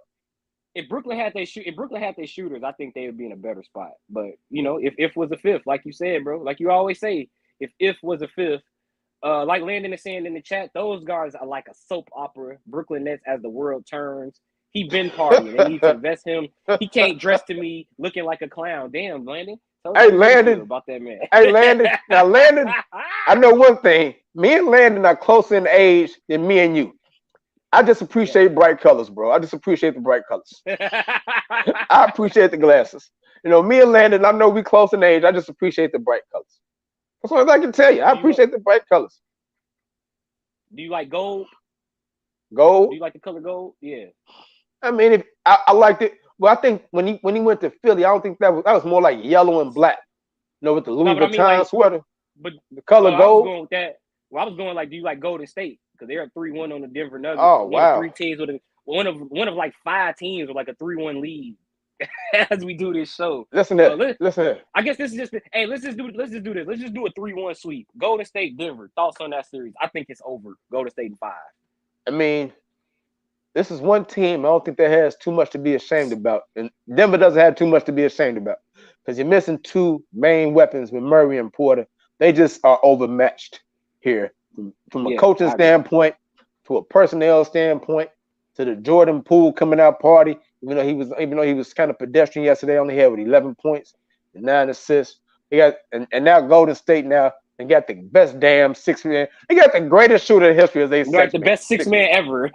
If Brooklyn had their shooters, I think they would be in a better spot. But if was a fifth, like you said, bro, like you always say, if was a fifth, like Landon is saying in the chat, those guys are like a soap opera. Brooklyn Nets as the world turns. He been partying. They need to invest him. He can't dress to me looking like a clown. Damn, Landon. Hey, Landon. About that man. Hey, Landon. Now, Landon, I know one thing. Me and Landon are closer in age than me and you. I just appreciate bright colors, bro. I just appreciate the bright colors. I appreciate the glasses. Me and Landon, I know we close in age. I just appreciate the bright colors. That's all I can tell you. I appreciate the bright colors. Do you like gold? Gold? Do you like the color gold? Yeah. I mean, I liked it. Well, I think when he went to Philly, I don't think that was more like yellow and black. With the Louis Vuitton sweater. But the color gold. I was going with that. Well, I was going like, do you like Golden State? Because they're a 3-1 on the Denver Nuggets. Oh, wow. One of 3 teams with one of like 5 teams with like a 3-1 lead as we do this show. Listen here. I guess this is just let's just do this. Let's just do a 3-1 sweep. Golden State, Denver. Thoughts on that series? I think it's over. Golden State in 5. I mean, this is one team I don't think that has too much to be ashamed about. And Denver doesn't have too much to be ashamed about because you're missing two main weapons with Murray and Porter. They just are overmatched here from a coaching standpoint to a personnel standpoint to the Jordan Poole coming out party. Even though he was kind of pedestrian yesterday, only had with 11 points and 9 assists. They got and now Golden State now. They got the best damn 6-man. They got the greatest shooter in history as they say. The best 6-man ever.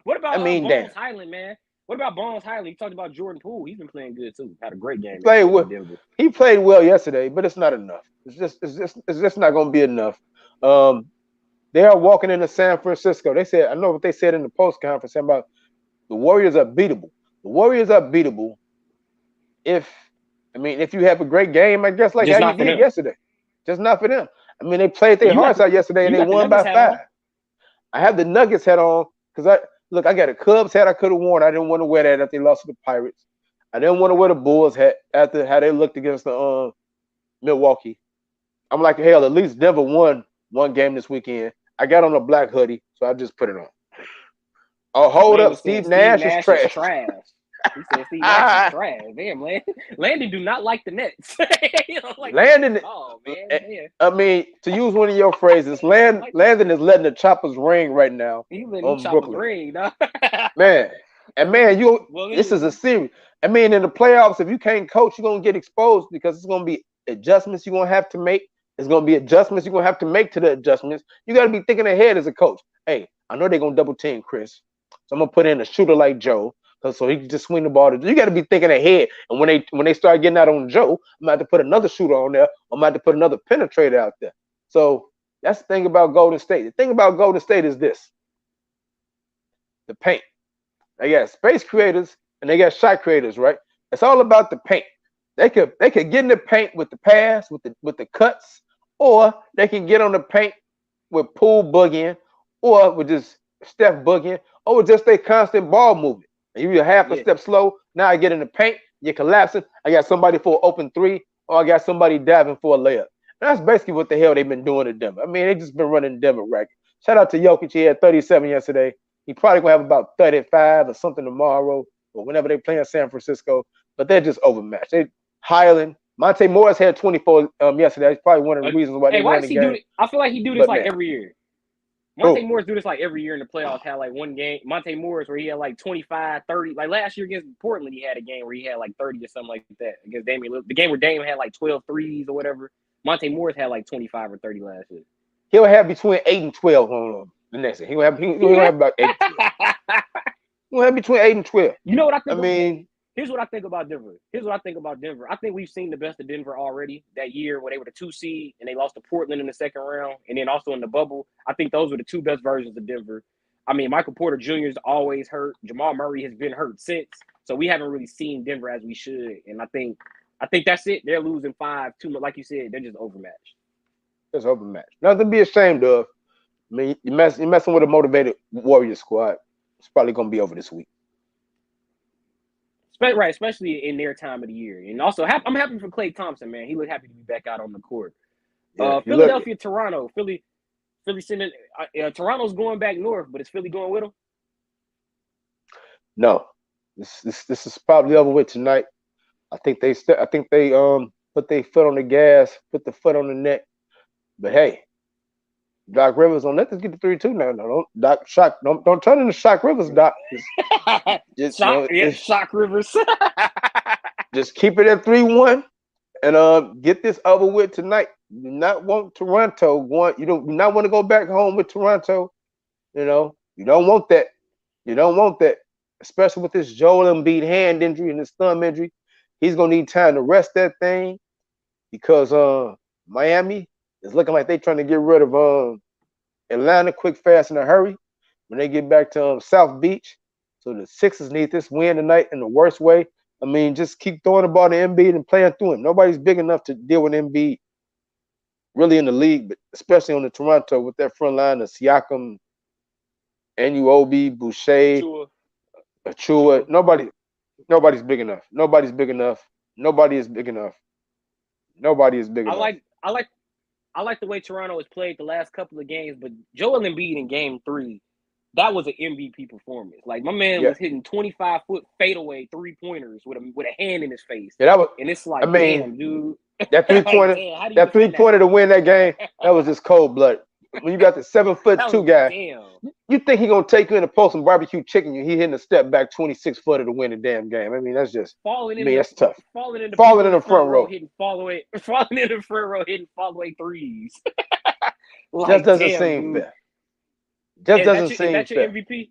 What about Bones Highland, man? What about Bones Highland? You talked about Jordan Poole. He's been playing good too. Had a great game. He played well yesterday, but it's not enough. It's just not going to be enough. They are walking into San Francisco. They said, I know what they said in the post conference about the Warriors are beatable. The Warriors are beatable if you have a great game, I guess, like how you did yesterday. Just not for them. I mean, they played their hearts out yesterday and they won by 5. I have the Nuggets hat on because I got a Cubs hat I could have worn. I didn't want to wear that after they lost to the Pirates. I didn't want to wear the Bulls hat after how they looked against the Milwaukee. I'm like, hell, at least Denver won one game this weekend. I got on a black hoodie, so I just put it on. Oh, hold up. Steve Nash is trash. He said Steve Nash is trash. Damn, Landon do not like the Nets. Landon, I mean, to use one of your phrases, Landon is letting the choppers ring right now. He's letting the choppers ring, dog. Man, this is a series. I mean, in the playoffs, if you can't coach, you're going to get exposed because it's going to be adjustments you're going to have to make. It's going to be adjustments you're going to have to make to the adjustments. You got to be thinking ahead as a coach. Hey, I know they're going to double team Chris, so I'm going to put in a shooter like Joe. So he can just swing the ball. You got to be thinking ahead. And when they start getting out on Joe, I'm about to put another shooter on there. I'm about to put another penetrator out there. So that's the thing about Golden State. The thing about Golden State is this: the paint. They got space creators and they got shot creators, right? It's all about the paint. They could get in the paint with the pass, with the cuts, or they can get on the paint with Poole boogieing, or with just Steph boogieing, or with just a constant ball movement. You're half a step slow. Now I get in the paint. You're collapsing. I got somebody for an open 3, or I got somebody diving for a layup. And that's basically what the hell they've been doing to Denver. I mean, they just been running Denver ragged. Shout out to Jokic. He had 37 yesterday. He probably going to have about 35 or something tomorrow or whenever they play in San Francisco. But they're just overmatched. Highland. Monte Morris had 24 yesterday. That's probably one of the reasons why they won the game. I feel like he do this every year. Monte Morris do this every year in the playoffs. Had one game. Monte Morris where he had 25, 30. Like last year against Portland, he had a game where he had 30 or something like that against Damian. The game where Dame had 12 threes or whatever. Monte Morris had 25 or 30 last year. He'll have between 8 and 12 on the next. He'll have about 8 and 12. He'll have between 8 and 12. You know what I think? Here's what I think about Denver. I think we've seen the best of Denver already that year when they were the 2 seed and they lost to Portland in the second round. And then also in the bubble, I think those were the 2 best versions of Denver. I mean, Michael Porter Jr. is always hurt. Jamal Murray has been hurt since. So we haven't really seen Denver as we should. And I think that's it. They're losing 5 too much. Like you said, they're just overmatched. Just overmatched. Nothing to be ashamed of. I mean, you're messing with a motivated Warriors squad. It's probably going to be over this week. Right, especially in their time of the year. And also, I'm happy for Klay Thompson, man. He looked happy to be back out on the court. Yeah, Philadelphia, Toronto. Philly sending Toronto's going back north, but is Philly going with them? No. This is probably over with tonight. I think they put their foot on the gas, put the foot on the neck. But hey, Doc Rivers, don't let this get to 3-2 now. No, don't turn into Shock Rivers, Doc. Shock Rivers. Just keep it at 3-1 and get this over with tonight. You do not want Toronto going. You do not want to go back home with Toronto. You don't want that. You don't want that, especially with this Joel Embiid hand injury and this thumb injury. He's gonna need time to rest that thing because Miami is looking like they're trying to get rid of Atlanta quick, fast, in a hurry when they get back to South Beach. So the Sixers need this win tonight in the worst way. I mean, just keep throwing the ball to Embiid and playing through him. Nobody's big enough to deal with Embiid really in the league, but especially on the Toronto with that front line of Siakam, Anunoby, Boucher, Achua. Nobody's big enough. Nobody's big enough. Nobody is big enough. Nobody is big enough. I like the way Toronto has played the last couple of games, but Joel Embiid in game 3 that was an MVP performance. Like my man was hitting 25-foot fadeaway 3-pointers with a hand in his face. Yeah, that was. And it's like, damn, dude. That 3-pointer, like, that 3-pointer to win that game, that was just cold blood. When you got the 7'2" guy, you think he gonna take you in the post and barbecue chicken you? He hitting a step back 26-footer to win the damn game. I mean, that's just that's tough. Falling in the front row, hitting fall away threes. Like, just doesn't seem fair. Just doesn't seem fair. Is that your MVP?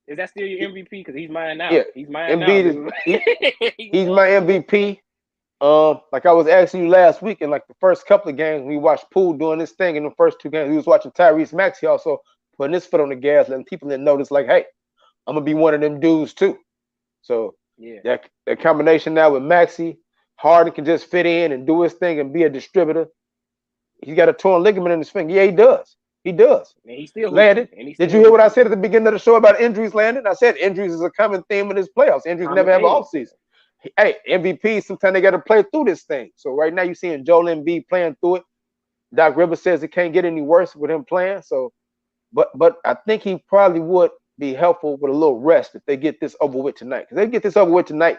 Is that still your MVP? Because he's mine now. Yeah, he's mine now. He's my MVP. Like I was asking you last week, in like the first couple of games, we watched Poole doing this thing in the first 2 games. We was watching Tyrese Maxey also putting his foot on the gas, letting people that notice, like, hey, I'm gonna be one of them dudes too. So that combination now with Maxey, Harden can just fit in and do his thing and be a distributor. He's got a torn ligament in his finger. Yeah, he does. He does. Man, he's still Landon. Did you hear what I said at the beginning of the show about injuries, Landon? I said injuries is a common theme in this playoffs. Injuries never have an offseason. Hey, MVP, sometimes they got to play through this thing. So right now you're seeing Joel Embiid playing through it. Doc Rivers says it can't get any worse with him playing. So, but I think he probably would be helpful with a little rest if they get this over with tonight. Because they get this over with tonight,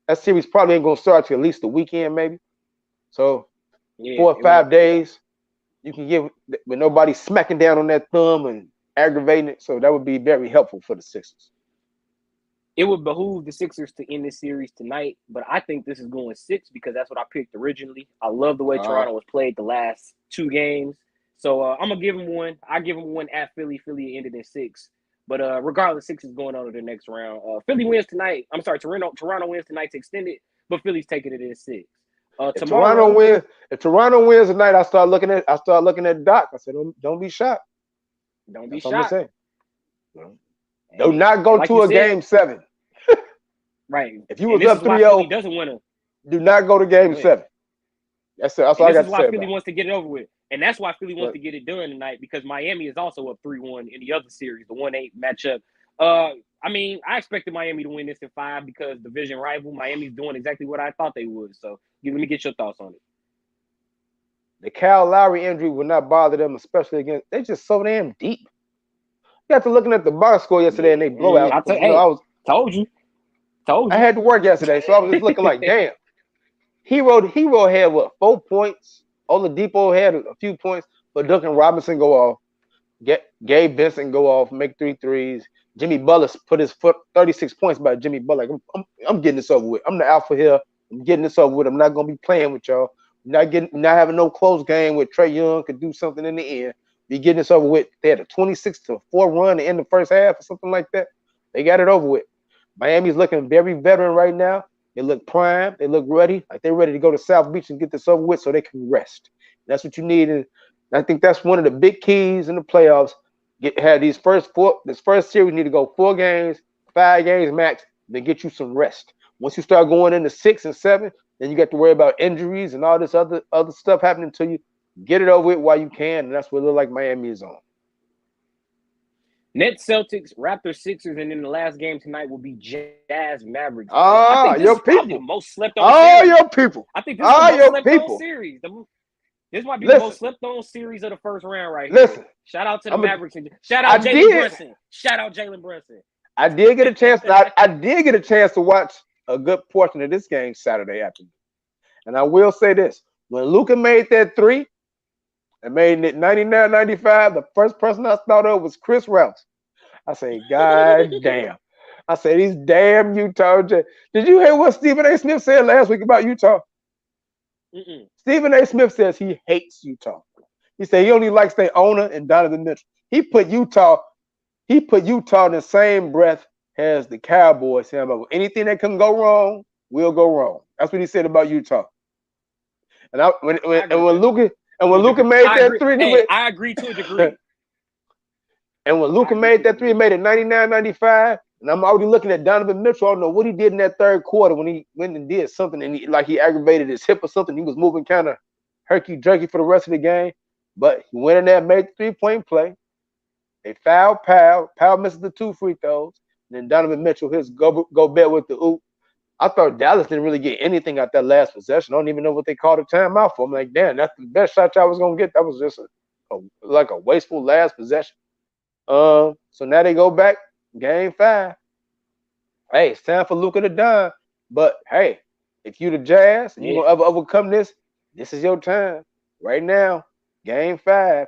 that series probably ain't going to start till at least the weekend maybe. So 4 or 5 days, you can get with nobody smacking down on that thumb and aggravating it. So that would be very helpful for the Sixers. It would behoove the Sixers to end this series tonight, but I think this is going 6 because that's what I picked originally. I love the way Toronto was played the last 2 games. So I'm going to give them one. I give them one at Philly. Philly ended in 6. But regardless, 6 is going on to the next round. Philly wins tonight. I'm sorry, Toronto wins tonight to extend it, but Philly's taking it in 6. If Toronto wins tonight, I start looking at Doc. I said, don't be shocked. Don't be shocked. Do not go to a game 7. Right. If you was up 3-0, doesn't win do not go to game 7. That's all I got to say. This is why Philly wants to get it over with. And that's why Philly wants to get it done tonight, because Miami is also up 3-1 in the other series, the 1-8 matchup. I mean, I expected Miami to win this in 5 because division rival. Miami's doing exactly what I thought they would. So let me get your thoughts on it. The Kyle Lowry injury will not bother them, especially against. They're just so damn deep. You got to looking at the box score yesterday and they blow out. Told you. I had to work yesterday, so I was just looking like, damn. Hero had what, 4 points? Oladipo had a few points, but Duncan Robinson go off. Gabe Vincent go off, make 3 threes. Jimmy Butler put his foot 36 points by Jimmy Butler. I'm getting this over with. I'm the alpha here. I'm getting this over with. I'm not gonna be playing with y'all. Not having no close game where Trae Young could do something in the end. Be getting this over with. They had a 26-4 run in the first half or something like that. They got it over with. Miami's looking very veteran right now. They look prime. They look ready. Like they're ready to go to South Beach and get this over with so they can rest. That's what you need. And I think that's one of the big keys in the playoffs. This first series need to go 4 games, 5 games max, then get you some rest. Once you start going into 6 and 7, then you got to worry about injuries and all this other stuff happening to you. Get it over with while you can, and that's what it looks like Miami is on. Nets, Celtics, Raptors, Sixers, and then the last game tonight will be Jazz, Mavericks. Your people. The most slept on series. Your people. I think this is the most slept on series. This might be the most slept on series of the first round right here. Listen. Shout out to the Mavericks. Shout out Jalen Brunson. Shout out Jalen Brunson. I did get a chance. I did get a chance to watch a good portion of this game Saturday afternoon. And I will say this. When Luka made that 3 and made it 99-95, the first person I thought of was Chris Rouse. I say, God damn. I say, these damn Utah Jazz. Did you hear what Stephen A. Smith said last week about Utah? Stephen A. Smith says he hates Utah. He said he only likes their owner and Donovan Mitchell. He put Utah in the same breath as the Cowboys. Saying about anything that can go wrong will go wrong. That's what he said about Utah. And when Luka made that 3, I agree to a degree. And when Luka made that 3, made it 99-95. And I'm already looking at Donovan Mitchell. I don't know what he did in that third quarter when he went and did something and he aggravated his hip or something. He was moving kind of herky-jerky for the rest of the game. But he went in there and made the 3-point play. They fouled Powell. Powell misses the 2 free throws. And then Donovan Mitchell hits go bet with the oop. I thought Dallas didn't really get anything out that last possession. I don't even know what they called a timeout for. I'm like, damn, that's the best shot y'all was going to get. That was just like a wasteful last possession. So now they go back, game 5. Hey, it's time for Luka to done. But hey, if you the Jazz and you gonna ever overcome this is your time. Right now, game 5.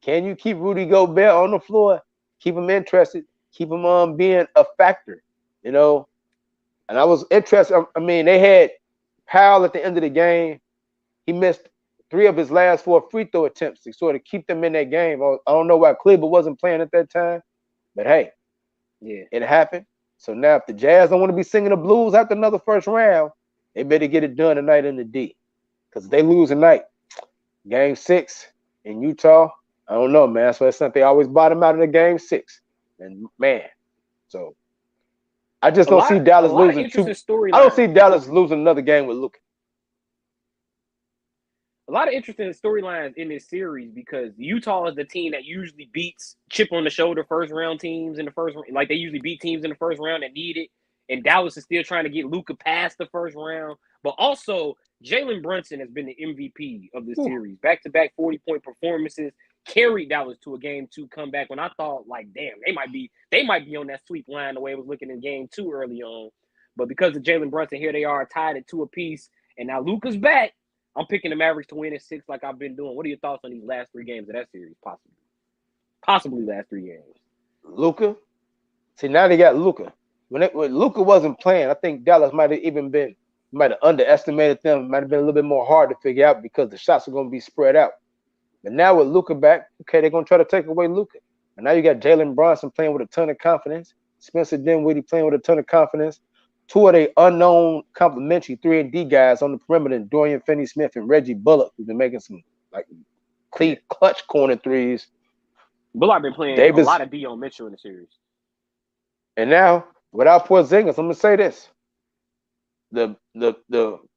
Can you keep Rudy Gobert on the floor? Keep him interested. Keep him being a factor. You know. And I was interested. I mean, they had Powell at the end of the game. He missed 3 of his last 4 free throw attempts to sort of keep them in that game. I don't know why Cleveland wasn't playing at that time, but hey, it happened. So now if the Jazz don't want to be singing the blues after another first round, they better get it done tonight in the D. Because if they lose tonight, game 6 in Utah, I don't know, man. So that's something they always bottom out of the game 6. And man, so I just don't see Dallas losing 2. I don't see Dallas losing another game with Luka. A lot of interesting storylines in this series because Utah is the team that usually beats chip on the shoulder first round teams in the first, like they usually beat teams in the first round that need it. And Dallas is still trying to get Luka past the first round. But also, Jalen Brunson has been the MVP of this series. Back-to-back 40-point performances carried Dallas to a game 2 comeback when I thought, like, damn, they might be on that sweep line the way it was looking in game 2 early on. But because of Jalen Brunson, here they are tied at 2 apiece. And now Luka's back. I'm picking the Mavericks to win in 6 like I've been doing. What are your thoughts on these last 3 games of that series, possibly last 3 games? Luka? See, now they got Luka. When Luka wasn't playing, I think Dallas might have underestimated them. Might have been a little bit more hard to figure out because the shots are going to be spread out. But now with Luka back, okay, they're going to try to take away Luka. And now you got Jalen Brunson playing with a ton of confidence. Spencer Dinwiddie playing with a ton of confidence. 2 of the unknown complimentary 3-and-D guys on the perimeter, Dorian Finney-Smith and Reggie Bullock, who's been making some like clean clutch corner threes. Bullock been playing a lot of Dion Mitchell in the series. And now, without Porzingis, I'm gonna say this: the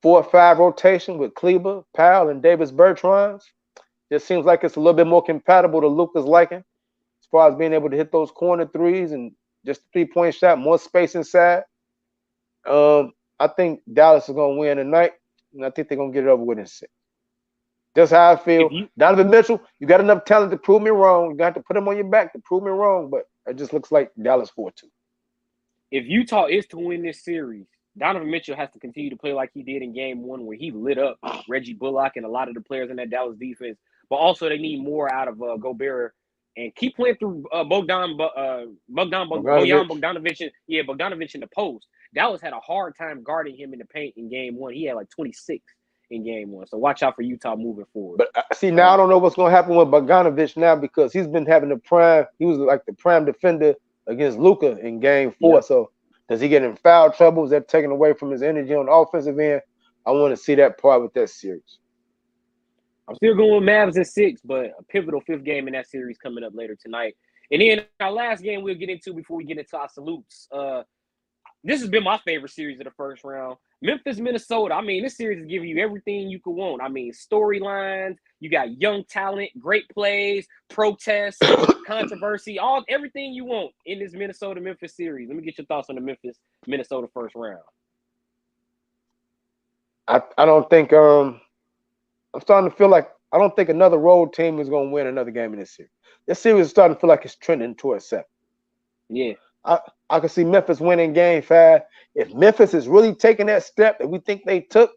4-5 rotation with Kleber, Powell, and Davis Bertans just seems like it's a little bit more compatible to Luka's liking, as far as being able to hit those corner threes and just a 3-point shot, more space inside. I think Dallas is going to win tonight, and I think they're going to get it over with in 6. Just how I feel. Donovan Mitchell, you got enough talent to prove me wrong. You got to put him on your back to prove me wrong, but it just looks like Dallas 4-2. If Utah is to win this series, Donovan Mitchell has to continue to play like he did in game 1 where he lit up Reggie Bullock and a lot of the players in that Dallas defense. But also they need more out of Gobert and keep playing through Bogdanovich in the post. Dallas had a hard time guarding him in the paint in game 1. He had like 26 in game 1. So watch out for Utah moving forward. But see, now I don't know what's going to happen with Bogdanovich now because he's been having he was like the prime defender against Luka in game 4. Yeah. So does he get in foul trouble? Is that taken away from his energy on the offensive end? I want to see that part with that series. I'm still going with Mavs in 6, but a pivotal 5th game in that series coming up later tonight. And then our last game we'll get into before we get into our salutes. This has been my favorite series of the first round. Memphis, Minnesota. I mean, this series is giving you everything you could want. I mean, storylines. You got young talent, great plays, protests, controversy, everything you want in this Minnesota-Memphis series. Let me get your thoughts on the Memphis-Minnesota first round. I don't think I'm starting to feel like I don't think another road team is going to win another game in this series. This series is starting to feel like it's trending towards 7. Yeah. I can see Memphis winning game 5. If Memphis is really taking that step that we think they took,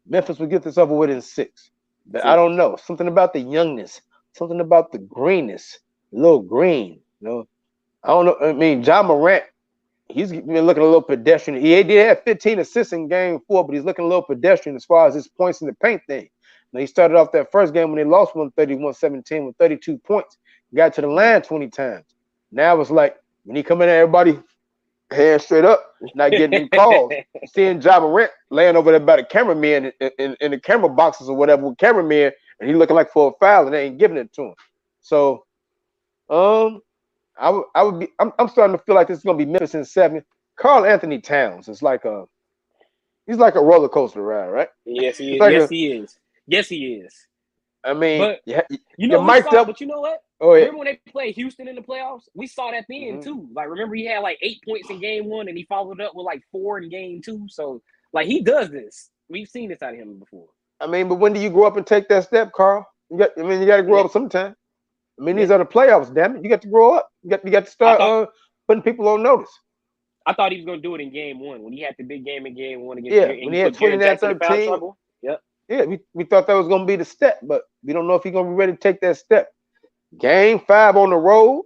Memphis will get this over with in 6. But I don't know. Something about the youngness, something about the greenness, a little green. You know, I don't know. I mean, John Morant, he's been looking a little pedestrian. He did have 15 assists in game 4, but he's looking a little pedestrian as far as his points in the paint thing. Now, he started off that first game when they lost 131-17 with 32 points. Got to the line 20 times. Now it's like when he come in there, everybody hands straight up, not getting calls. Seeing Ja Morant laying over there by the cameraman in the camera boxes or whatever with cameraman, and he looking like for a foul, and they ain't giving it to him. So, I'm starting to feel like this is gonna be Memphis in 7. Karl Anthony Towns is he's like a roller coaster ride, right? Yes, he is. Yes, he is. I mean, but you know what? Oh, yeah. Remember when they played Houston in the playoffs? We saw that then too. Like, remember he had like 8 points in game 1 and he followed up with like 4 in game 2. So, like, he does this. We've seen this out of him before. I mean, but when do you grow up and take that step, Carl? You got to grow up sometime. I mean, these are the playoffs, damn it. You got to grow up. You got to start putting people on notice. I thought he was going to do it in game 1 when he had the big game in game 1 against Yeah, when he had 29-13. Yep. Yeah, we thought that was going to be the step, but we don't know if he's going to be ready to take that step. Game 5 on the road,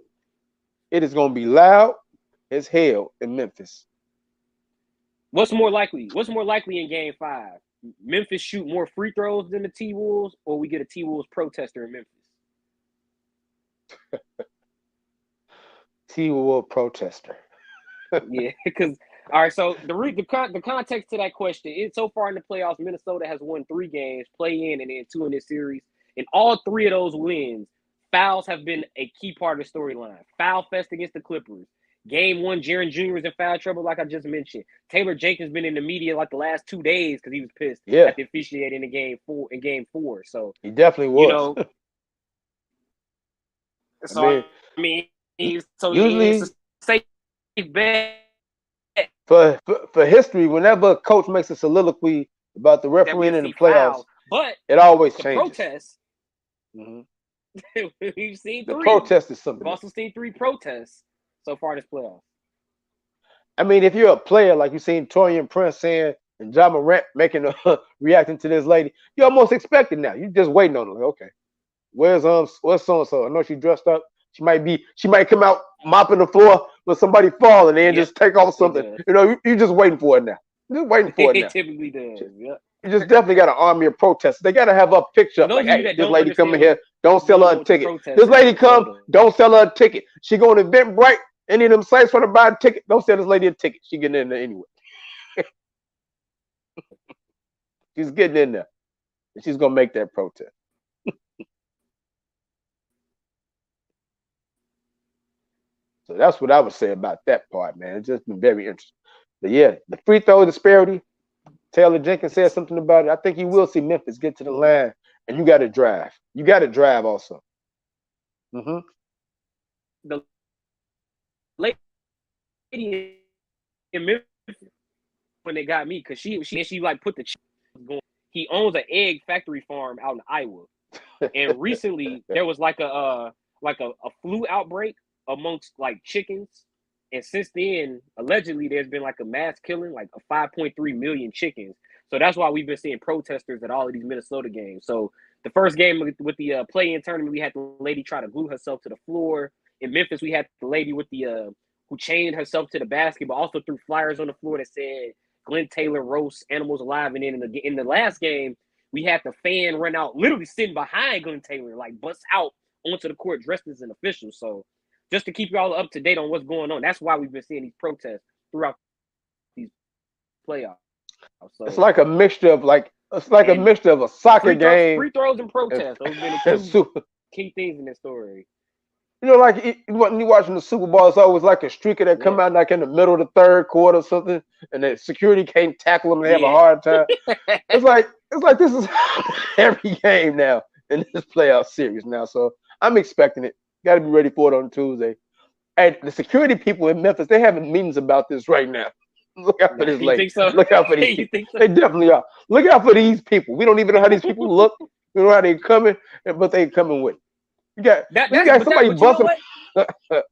it is going to be loud as hell in Memphis. What's more likely? What's more likely in game 5? Memphis shoot more free throws than the T-Wolves, or we get a T-Wolves protester in Memphis? T-Wolves protester. Yeah, because all right. So the context to that question is so far in the playoffs, Minnesota has won 3 games, play in, and then 2 in this series. In all 3 of those wins, fouls have been a key part of the storyline. Foul fest against the Clippers. Game 1, Jaren Jr. was in foul trouble, like I just mentioned. Taylor Jenkins been in the media like the last 2 days because he was pissed at the officiating in game 4. So he definitely was. So usually it's a safe bet. For history, whenever a coach makes a soliloquy about the refereeing in the playoffs, but it always changes. Protests. Mm-hmm. We've seen 3. The protest is something. We've also seen 3 protests so far this playoff. I mean, if you're a player, like you seen Torian Prince saying and John Morant making reacting to this lady, you almost expect it now. You're just waiting on her. Like, okay, where's so and so? I know she dressed up. She might come out mopping the floor when somebody fall and then just take off something. You know, you're just waiting for it now. Just waiting for it now. It typically does. Yeah. You just definitely got an army of protesters. They got to have a picture. Like, hey, this lady coming here, don't sell her a ticket. This lady come, don't sell her a ticket. She going to Eventbrite, any of them sites for to buy a ticket. Don't sell this lady a ticket. She getting in there anyway. She's getting in there. And she's going to make that protest. So that's what I would say about that part, man. It's just been very interesting. But yeah, the free throw disparity, Taylor Jenkins said something about it. I think you will see Memphis get to the line, and you got to drive. You got to drive also. Mm-hmm. The lady in Memphis when they got me, because she like put the going. He owns an egg factory farm out in Iowa, and recently there was like a flu outbreak amongst like chickens, and since then allegedly there's been like a mass killing, like a 5.3 million chickens. So that's why we've been seeing protesters at all of these Minnesota games. So the first game with the play-in tournament, we had the lady try to glue herself to the floor. In Memphis, we had the lady with the who chained herself to the basket, but also threw flyers on the floor that said Glenn Taylor roasts animals alive. And then in the last game, we had the fan run out, literally sitting behind Glenn Taylor, like bust out onto the court dressed as an official. So just to keep y'all up to date on what's going on, that's why we've been seeing these protests throughout these playoffs. So, it's like a mixture of a soccer game, free throws and protests. Those have been the 2 key things in this story. You know, like when you're watching the Super Bowl, it's always like a streaker that come out like in the middle of the third quarter or something, and the security can't tackle them and they have a hard time. It's like this is every game now in this playoff series now. So I'm expecting it. Got to be ready for it on Tuesday. And the security people in Memphis, they're having meetings about this right now. Look out for this lady. So? Look out for these people. So? They definitely are. Look out for these people. We don't even know how these people look. We don't know how they're coming, but they coming with it. You got somebody busting.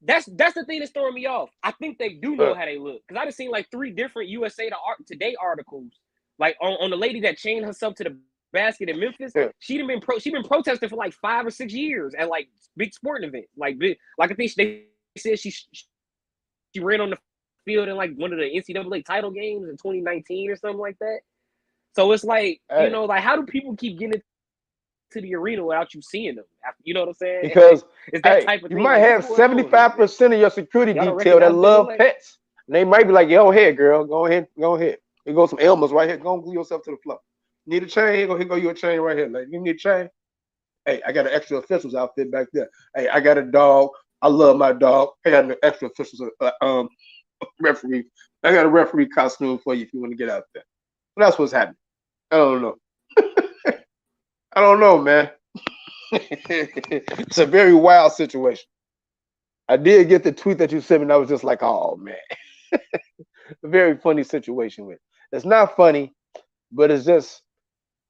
That's the thing that's throwing me off. I think they do know how they look, because I've seen like 3 different USA Today articles, like on the lady that chained herself to the basket in Memphis. She been protesting for like 5 or 6 years at like big sporting events, like I think they said she ran on the field in like one of the NCAA title games in 2019 or something like that. So it's like, you know, like how do people keep getting to the arena without you seeing them? You know what I'm saying? Because it's that type of thing. You might have 75% of your security detail that love pets. And they might be like, "Yo, ahead, girl. Go ahead. Here goes some Elmer's right here. Go glue yourself to the floor. Need a chain? Here go you a chain right here. Like, you need a chain? Hey, I got an extra officials outfit back there. Hey, I got a dog. I love my dog. I got an extra officials referee. I got a referee costume for you if you want to get out there." So that's what's happening. I don't know. I don't know, man. It's a very wild situation. I did get the tweet that you sent me, and I was just like, oh, man. A very funny situation with it. It's not funny, but it's just,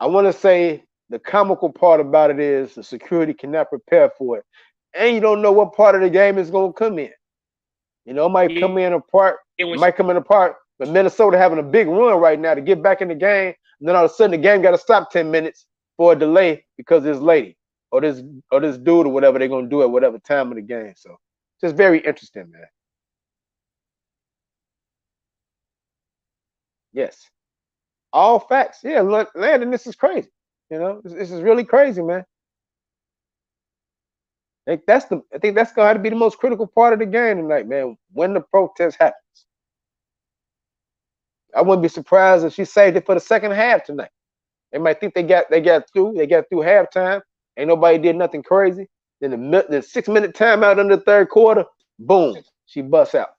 I want to say the comical part about it is the security cannot prepare for it. and you don't know what part of the game is going to come in. You know, it might come in apart. But Minnesota having a big run right now to get back in the game. And then all of a sudden the game got to stop 10 minutes for a delay because this lady or this dude or whatever they're going to do at whatever time of the game. So just very interesting, man. Yes. All facts. Yeah, look, Landon, this is crazy. You know, this is really crazy, man. I think that's gonna have to be the most critical part of the game tonight, man. When the protest happens, I wouldn't be surprised if she saved it for the second half tonight. They might think they got through halftime. Ain't nobody did nothing crazy. Then the 6-minute timeout in the third quarter, boom, she busts out.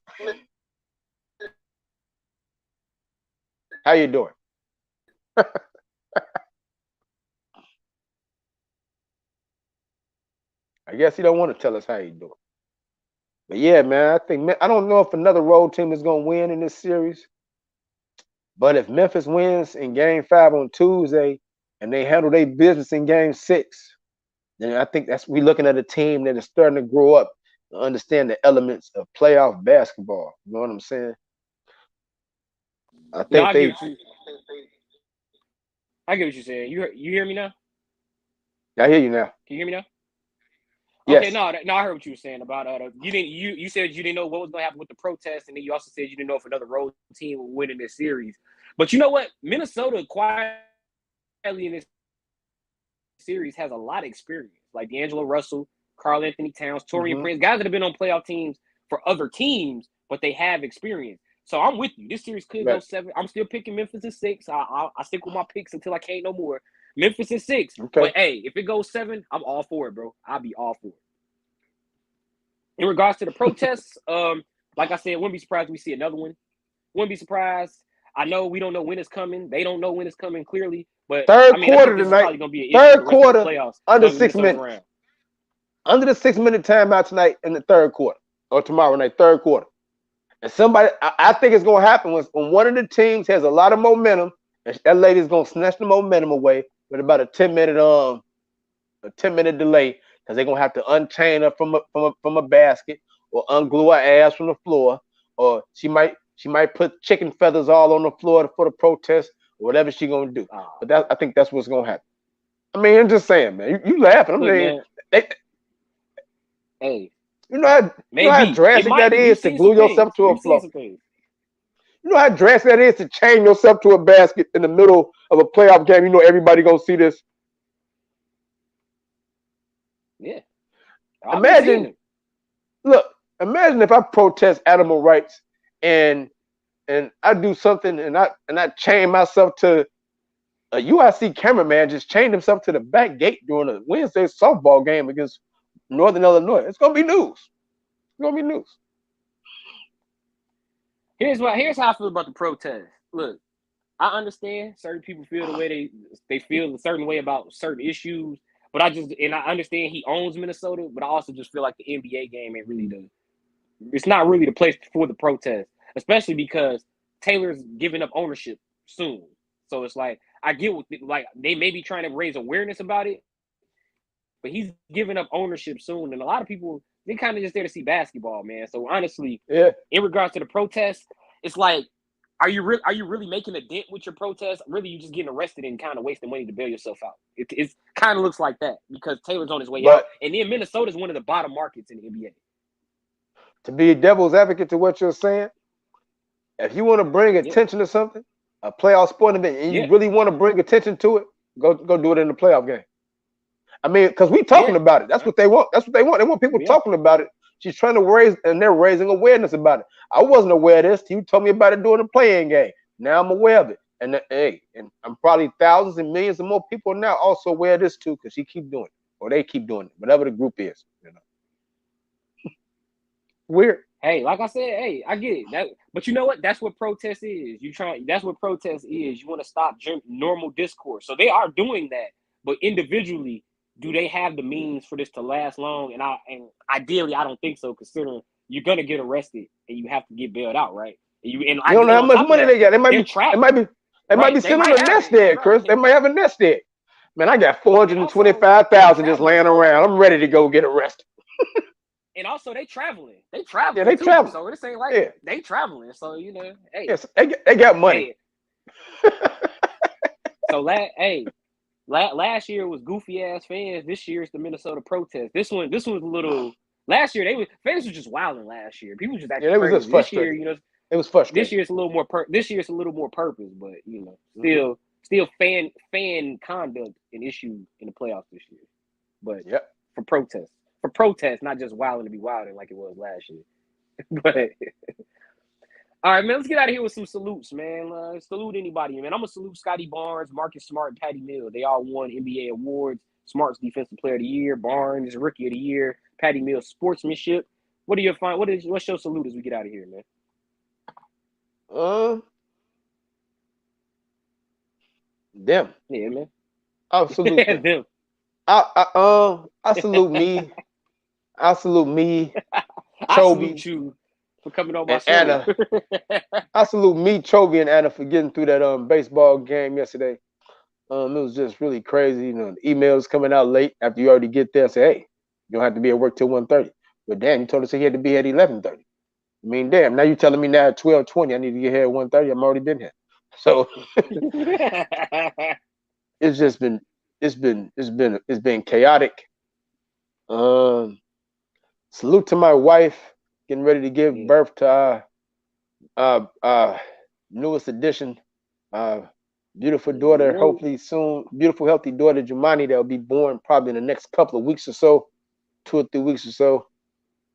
How you doing? I guess he don't want to tell us how he doing. But yeah, man, I don't know if another road team is gonna win in this series. But if Memphis wins in Game 5 on Tuesday and they handle their business in Game 6, then I think we're looking at a team that is starting to grow up to understand the elements of playoff basketball. You know what I'm saying? I think I get what you're saying. You hear me now? I hear you now. Can you hear me now? Yes. Okay, no, I heard what you were saying about you said you didn't know what was going to happen with the protest, and then you also said you didn't know if another road team would win in this series. But you know what? Minnesota quietly in this series has a lot of experience, like D'Angelo Russell, Karl Anthony Towns, Taurean Prince, guys that have been on playoff teams for other teams, but they have experience. So I'm with you. This series could go 7. I'm still picking Memphis in 6. I stick with my picks until I can't no more. Memphis in 6. Okay. But hey, if it goes 7, I'm all for it, bro. I'll be all for it. In regards to the protests, like I said, wouldn't be surprised if we see another one. Wouldn't be surprised. I know we don't know when it's coming. They don't know when it's coming clearly. But third quarter tonight. Third quarter under 6 minutes. Around. Under the 6-minute timeout tonight in the third quarter or tomorrow night, third quarter. And I think it's gonna happen when one of the teams has a lot of momentum, and that lady's gonna snatch the momentum away with about a 10-minute delay, because they're gonna have to unchain her from a basket or unglue her ass from the floor, or she might put chicken feathers all on the floor for the protest or whatever she's gonna do. But I think that's what's gonna happen. I mean, I'm just saying, man. You laughing? Hey. You know how drastic that is to glue yourself to a floor. You know how drastic that is to chain yourself to a basket in the middle of a playoff game. You know everybody gonna see this. Yeah. Imagine if I protest animal rights and I do something and I chain myself to a UIC cameraman just chained himself to the back gate during a Wednesday softball game against Northern Illinois. It's gonna be news. It's gonna be news. Here's how I feel about the protest. Look, I understand certain people feel the way they feel a certain way about certain issues, but I understand he owns Minnesota, but I also just feel like the NBA game ain't really it's not really the place for the protest, especially because Taylor's giving up ownership soon. So it's like I get like they may be trying to raise awareness about it, but he's giving up ownership soon, and a lot of people, they kind of just there to see basketball, man. So honestly, in regards to the protest, it's like, are you really making a dent with your protest? Really, you just getting arrested and kind of wasting money to bail yourself out. It kind of looks like that because Taylor's on his way out, and then Minnesota's one of the bottom markets in the NBA. To be a devil's advocate to what you're saying, if you want to bring attention to something, a playoff sporting event, and you really want to bring attention to it, go do it in the playoff game. I mean, because we talking about it. That's what they want. That's what they want. They want people talking about it. She's trying to raise, and they're raising awareness about it. I wasn't aware of this. You told me about it during the playing game. Now I'm aware of it. And and I'm probably thousands and millions of more people now also aware of this too, because she keep doing it, or they keep doing it, whatever the group is. You know, weird. Hey, like I said, I get it. But you know what? That's what protest is. That's what protest is. You want to stop normal discourse. So they are doing that, but individually, do they have the means for this to last long? And ideally, I don't think so, considering you're gonna get arrested and you have to get bailed out, right? You don't know how much money they got. They might be sitting on a nest egg, Chris. They might have a nest egg. Man, I got $425,000 just laying around. I'm ready to go get arrested. And also, they traveling. Yeah, they traveling. So this ain't like they traveling. So hey, yes, they got money. Hey. So last year was goofy ass fans. This year is the Minnesota protest. This one was a little. Last year fans was just wilding. Last year, people just acting crazy. Just frustrating. This year, it was frustrating. This year it's a little more. This year it's a little more purpose, but still fan conduct an issue in the playoffs this year. But for protest, not just wilding to be wilding like it was last year. But all right, man, let's get out of here with some salutes, man. Salute anybody, man. I'm gonna salute Scotty Barnes, Marcus Smart, and Patty Mills. They all won NBA awards. Smart's Defensive Player of the Year, Barnes Rookie of the Year, Patty Mills Sportsmanship. What's your salute as we get out of here, man? Them. Yeah, man. I'll salute them. I salute me. I salute me. I salute you for coming on my show. Anna. I salute me, Chovy, and Anna for getting through that baseball game yesterday. It was just really crazy. The emails coming out late after you already get there and say, hey, you don't have to be at work till 1:30. But damn, you told us he had to be at 11:30. I mean, damn, now you're telling me now at 12:20 I need to get here at 1:30. I'm already been here. So it's been chaotic. Salute to my wife getting ready to give birth to our newest addition, beautiful daughter, hopefully soon, beautiful, healthy daughter, Jumani, that will be born probably in the next couple of weeks or so, 2 or 3 weeks or so.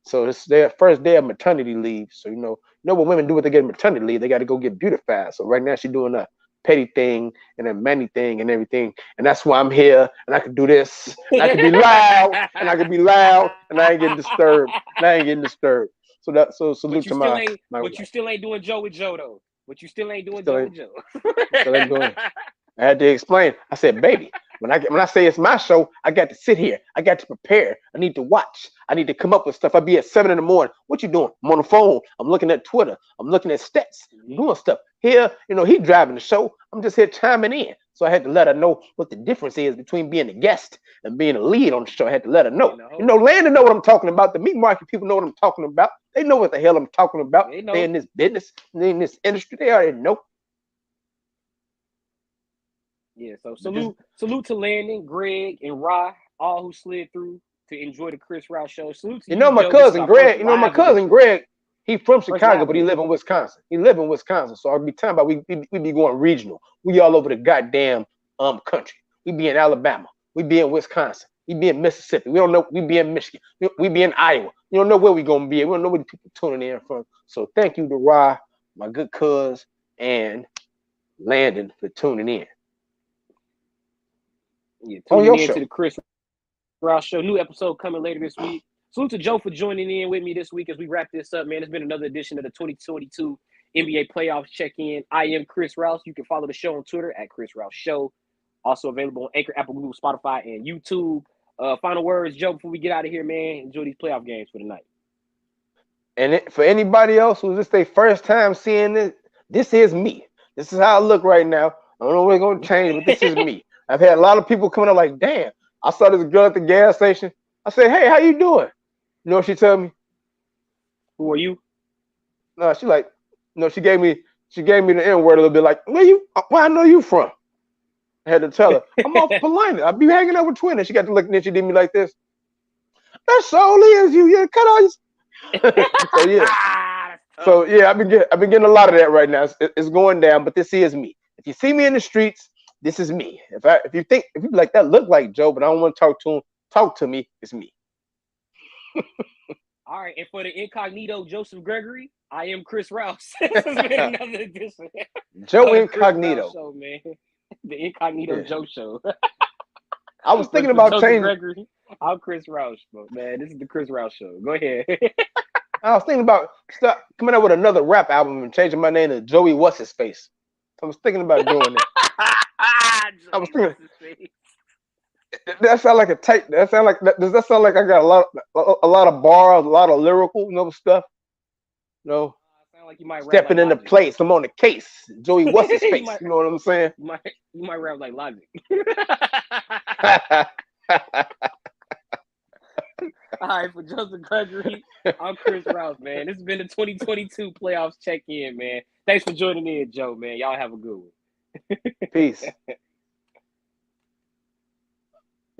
So this is their first day of maternity leave. So, what women do when they get maternity leave, they got to go get beautified. So right now she's doing a petty thing and a many thing and everything. And that's why I'm here. And I can do this. And I can be loud. And I can be loud. And I ain't getting disturbed. So salute to my But wife. You still ain't doing Joe with Joe, though. But you still ain't doing Joe with Joe. Still ain't doing it. I had to explain. I said, baby, when I say it's my show, I got to sit here. I got to prepare. I need to watch. I need to come up with stuff. I'll be at 7 a.m. What you doing? I'm on the phone. I'm looking at Twitter. I'm looking at stats. I'm doing stuff. Here, he driving the show. I'm just here chiming in. So I had to let her know what the difference is between being a guest and being a lead on the show. I had to let her know. Landon know what I'm talking about. The meat market people know what I'm talking about. They know what the hell I'm talking about. They in this business. They in this industry. They already know. Yeah, so salute to Landon, Greg, and Rye, all who slid through to enjoy the Chris Rouse Show. Salute to my cousin Greg. My cousin Greg. He from Chicago, but he live in Wisconsin. So I'll be talking about we be going regional. We all over the goddamn country. We be in Alabama. We be in Wisconsin. We be in Mississippi. We don't know. We be in Michigan. We be in Iowa. You don't know where we gonna be. We don't know where the people tuning in from. So thank you to Rye, my good cuz, and Landon for tuning in. Yeah, tuning in to the Chris Rouse Show. New episode coming later this week. Salute to Joe for joining in with me this week as we wrap this up, man. It's been another edition of the 2022 NBA Playoffs Check-In. I am Chris Rouse. You can follow the show on Twitter at Chris Rouse Show. Also available on Anchor, Apple, Google, Spotify, and YouTube. Final words, Joe, before we get out of here, man. Enjoy these playoff games for the night. And for anybody else who's just their first time seeing this, this is me. This is how I look right now. I don't know what's going to change, but this is me. I've had a lot of people coming up like, damn, I saw this girl at the gas station. I said, hey, how you doing? You know what she told me? Who are you? No, she gave me the N-word a little bit, like, where I know you from? I had to tell her, I'm off Polina. I be hanging out with Twin. And she got to look and she did me like this. That solely is you. Yeah, cut all your... So yeah. I've been getting a lot of that right now. It's going down, but this is me. If you see me in the streets, this is me. If you like that look like Joe, but I don't want to talk to him, talk to me, it's me. All right, and for the incognito Joseph Gregory, I am Chris Rouse. This has been another edition. Joe Incognito. Show, man. The Incognito Joe Show. I was thinking about changing. Gregory, I'm Chris Rouse, man. This is the Chris Rouse Show. Go ahead. I was thinking about coming out with another rap album and changing my name to Joey What's His Face. I was thinking about doing that. I was thinking. That sound like a tape. Does that sound like I got a lot of bars, a lot of lyrical, stuff? Sound like you might stepping rap into Logic. place. I'm on the case. Joey, what's his face? You know what I'm saying? You might rap like Logic. All right. right, for Joseph Gregory, I'm Chris Rouse, man. This has been the 2022 playoffs check-in, man. Thanks for joining in, Joe, man. Y'all have a good one. Peace.